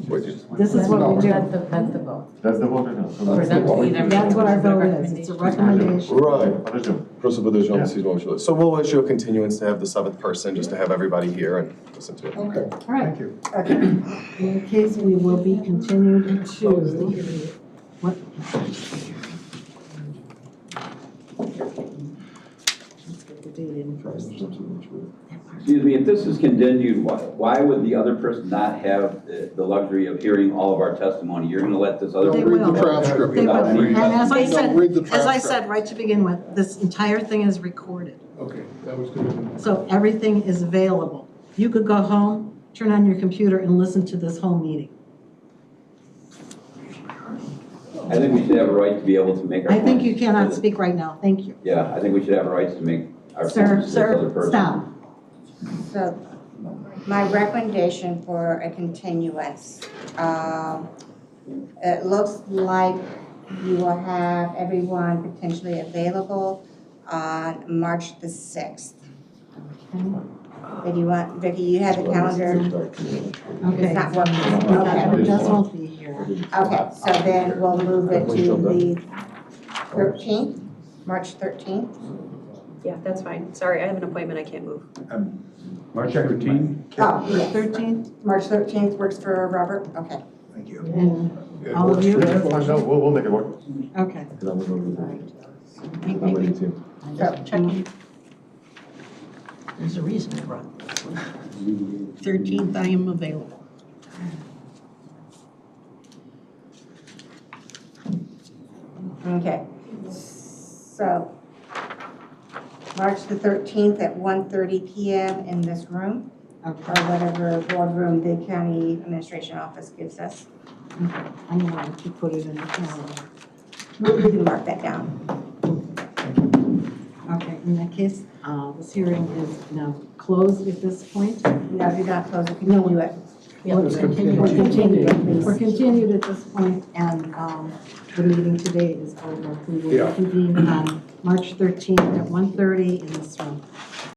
What you- This is what we do. That's the vote. That's the vote right now. So For that's them the to vote. either That's make what our a vote is, it's a recommendation. Right, Подождем. просто подождем Yeah. 7 человека. So we'll issue a continuance to have the 7th person, just to have everybody here and listen to it. Okay. All right, Thank you. in that case, we will be continued to, what? Let's get the date in first. Excuse me, if this is continued, why would the other person not have the luxury of hearing all of our testimony? You're gonna let this other. They Read the will. transcript. They will. Without any- And as I No, read the said, transcript. right to begin with, this entire thing is recorded. Okay, that was good. So everything is available. You could go home, turn on your computer and listen to this whole meeting. I think we should have a right to be able to make our. I think you points. cannot speak right now, thank you. Yeah, I think we should have a right to make our Sir, points to this other sir, person. stop. So my recommendation for a continuance, it looks like you will have everyone potentially available on March the 6th. If you want, Vicki, you have the calendar? Okay. It's not working. Okay, Okay. Jess won't be here. Okay, so then we'll move it to the 13th, March 13th. Yeah, that's fine. Sorry, I have an appointment, I can't move. March 13? Oh, yes. 13th, March 13th works for Robert? Okay. Thank you. and all of you? We'll make it work. Okay. I'm ready too. So, There's a reason I brought this one. 13th, I am available. okay. So, March the 13th at 1:30 PM in this room, or whatever boardroom the county administration office gives us. I'm going to put it in the calendar. We can mark that down. Okay, in that case, this hearing is now closed at this point. No, do not close it, continue it. We're continued. We're continued at this point, and the meeting today is over. We will Yeah. convene on March 13th at 1:30 in this room.